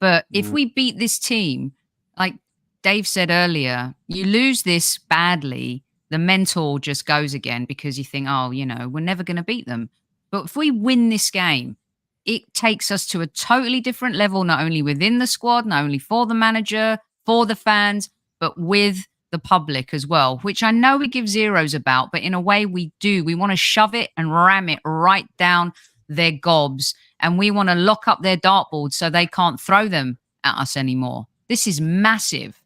S1: But if we beat this team, like Dave said earlier, you lose this badly, the mental just goes again because you think, oh, we're never going to beat them. But if we win this game, it takes us to a totally different level, not only within the squad, not only for the manager, for the fans, but with the public as well, which I know we give zeros about, but in a way we do. We want to shove it and ram it right down their gobs, and we want to lock up their dartboards so they can't throw them at us anymore. This is massive.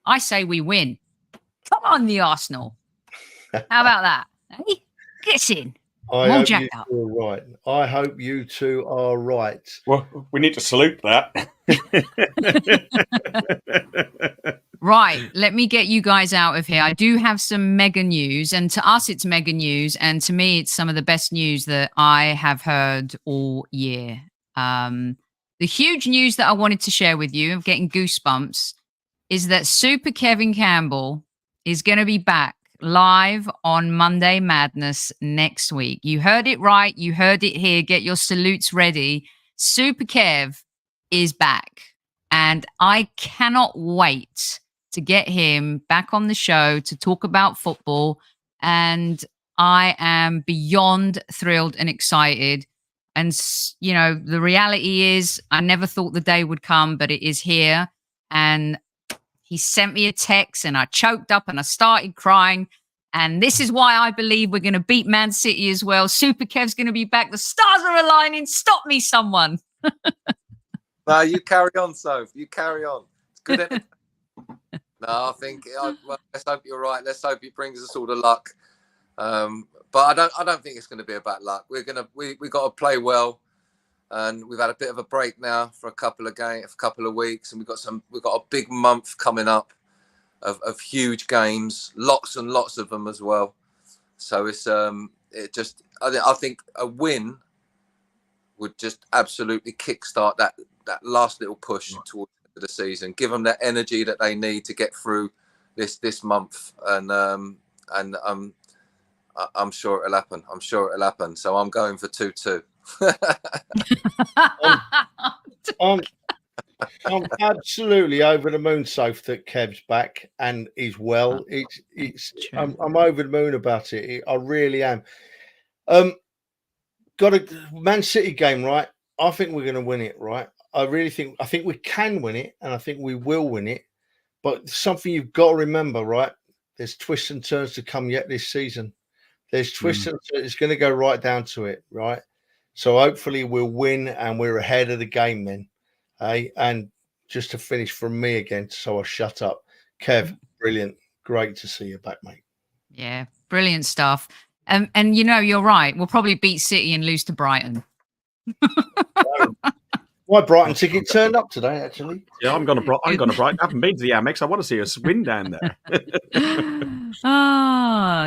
S1: I say we win. Come on, the Arsenal. How about that? Hey, get in.
S4: I hope you two are right. I hope you two are right.
S3: Well, we need to salute that.
S1: Right, let me get you guys out of here. I do have some mega news, and to us it's mega news, and to me it's some of the best news that I have heard all year. The huge news that I wanted to share with you, I'm getting goosebumps, is that Super Kevin Campbell is going to be back live on Monday Madness next week. You heard it right. You heard it here. Get your salutes ready. Super Kev is back, and I cannot wait to get him back on the show to talk about football. And I am beyond thrilled and excited. And, the reality is I never thought the day would come, but it is here. And he sent me a text and I choked up and I started crying. And this is why I believe we're going to beat Man City as well. Super Kev's going to be back. The stars are aligning. Stop me, someone.
S5: No, you carry on, Soph. You carry on. It's good. No, I think. Let's hope you're right. Let's hope it brings us all the luck. But I don't think it's going to be about luck. We got to play well, and we've had a bit of a break now for a couple of weeks, and we've got a big month coming up of huge games, lots and lots of them as well. So it's I think a win would just absolutely kickstart that last little push towards the season, give them that energy that they need to get through this month, and I'm sure it'll happen. So I'm going for 2-2.
S4: I'm absolutely over the moon, Soph, that Kev's back and he's well. I'm over the moon about it. I really am. Got a Man City game, right? I think we're going to win it, right? I think we can win it, and I think we will win it. But something you've got to remember, right? There's twists and turns to come yet this season. There's twists and turns. It's going to go right down to it, right? So hopefully we'll win and we're ahead of the game then. Hey, and just to finish from me again, so I shut up. Kev, brilliant. Great to see you back, mate.
S1: Yeah, brilliant stuff. And you're right. We'll probably beat City and lose to Brighton.
S4: My Brighton ticket turned up today, actually.
S3: Yeah, I'm going to Brighton. I haven't been to the Amex. I want to see us win down there.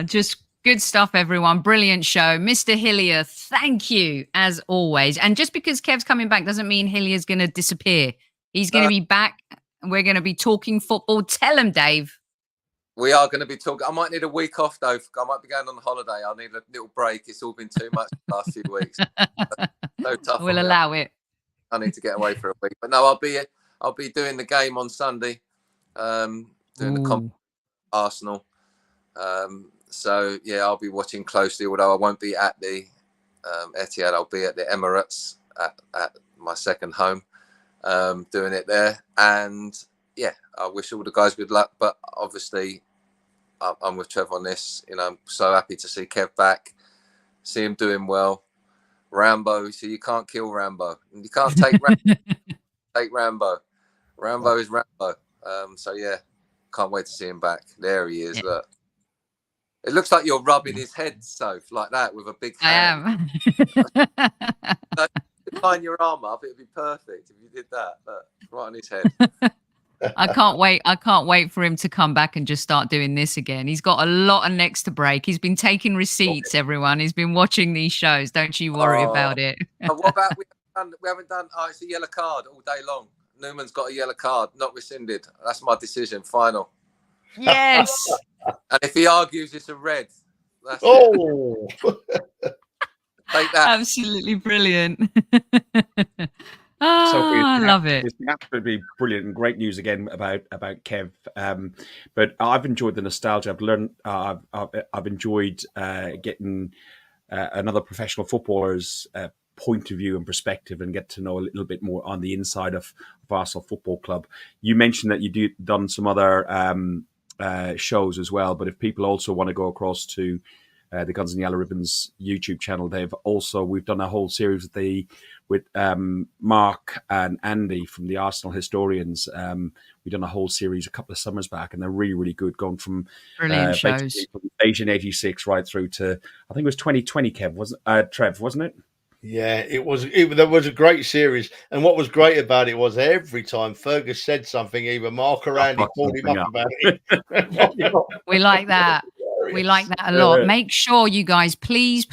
S1: Just good stuff, everyone. Brilliant show. Mr. Hillier, thank you, as always. And just because Kev's coming back doesn't mean Hillier's going to disappear. He's going to be back. We're going to be talking football. Tell him, Dave.
S5: We are going to be talking. I might need a week off, though. I might be going on holiday. I'll need a little break. It's all been too much the last few weeks. So tough.
S1: We'll allow it.
S5: I need to get away for a week. But no, I'll be doing the game on Sunday, doing the comp Arsenal. So yeah, I'll be watching closely. Although I won't be at the Etihad, I'll be at the Emirates at my second home, doing it there. And yeah, I wish all the guys good luck. But obviously, I'm with Trev on this. I'm so happy to see Kev back, see him doing well. Rambo, so you can't kill Rambo. You can't take Rambo. Rambo is Rambo. So yeah, can't wait to see him back. There he is. Yeah. Look, it looks like you're rubbing his head, Soph, like that with a big hand. I am. Line your arm up, it'd be perfect if you did that. Look, right on his head.
S1: I can't wait for him to come back and just start doing this again. He's got a lot of necks to break. He's been taking receipts, everyone. He's been watching these shows. Don't you worry about it.
S5: What about we haven't done it's a yellow card all day long. Newman's got a yellow card, not rescinded. That's my decision, final.
S1: Yes.
S5: And if he argues, it's a red. That's
S4: Oh,
S5: take that.
S1: Absolutely brilliant.
S3: Sophie,
S1: I love it.
S3: It's been absolutely brilliant and great news again about Kev. But I've enjoyed the nostalgia. I've learned. I've enjoyed getting another professional footballer's point of view and perspective, and get to know a little bit more on the inside of Arsenal Football Club. You mentioned that you done some other shows as well, but if people also want to go across to the Guns and Yellow Ribbons YouTube channel, we've done a whole series with Mark and Andy from the Arsenal Historians. We've done a whole series a couple of summers back, and they're really, really good, going from
S1: Brilliant shows.
S3: From 1886 right through to, I think it was 2020, Trev, wasn't it?
S4: yeah, it was. There was a great series, and what was great about it was every time Fergus said something, either Mark or Andy called him up about it.
S1: We like that. We like that a lot. Make sure you guys, please,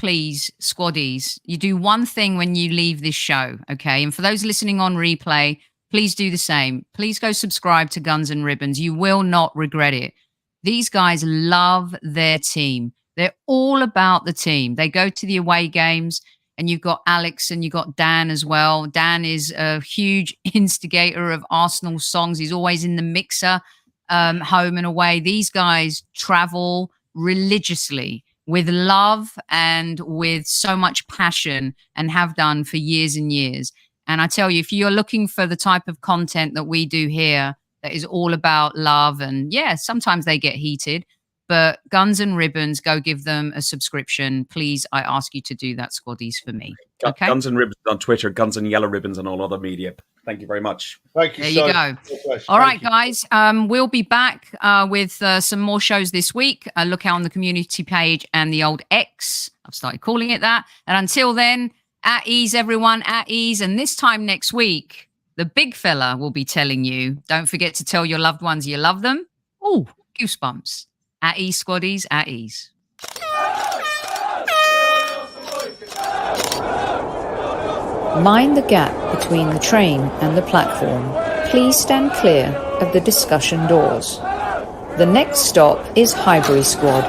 S1: squaddies, you do one thing when you leave this show, okay? And for those listening on replay, please do the same. Please go subscribe to Guns and Ribbons. You will not regret it. These guys love their team. They're all about the team. They go to the away games, and you've got Alex and you've got Dan as well. Dan is a huge instigator of Arsenal songs. He's always in the mixer, home and away. These guys travel religiously with love and with so much passion, and have done for years and years. And I tell you, if you're looking for the type of content that we do here, that is all about love, and yeah, sometimes they get heated, but Guns and Ribbons, go give them a subscription. Please, I ask you to do that, squaddies, for me. Okay?
S3: Guns and Ribbons on Twitter, Guns and Yellow Ribbons on all other media. Thank you very much.
S4: Thank you.
S1: There you go. All right, guys. We'll be back with some more shows this week. Look out on the community page and the old X. I've started calling it that. And until then, at ease, everyone, at ease. And this time next week, the big fella will be telling you, don't forget to tell your loved ones you love them. Oh, goosebumps. At ease, squaddies, at ease.
S2: Mind the gap between the train and the platform. Please stand clear of the discussion doors. The next stop is Highbury Squad.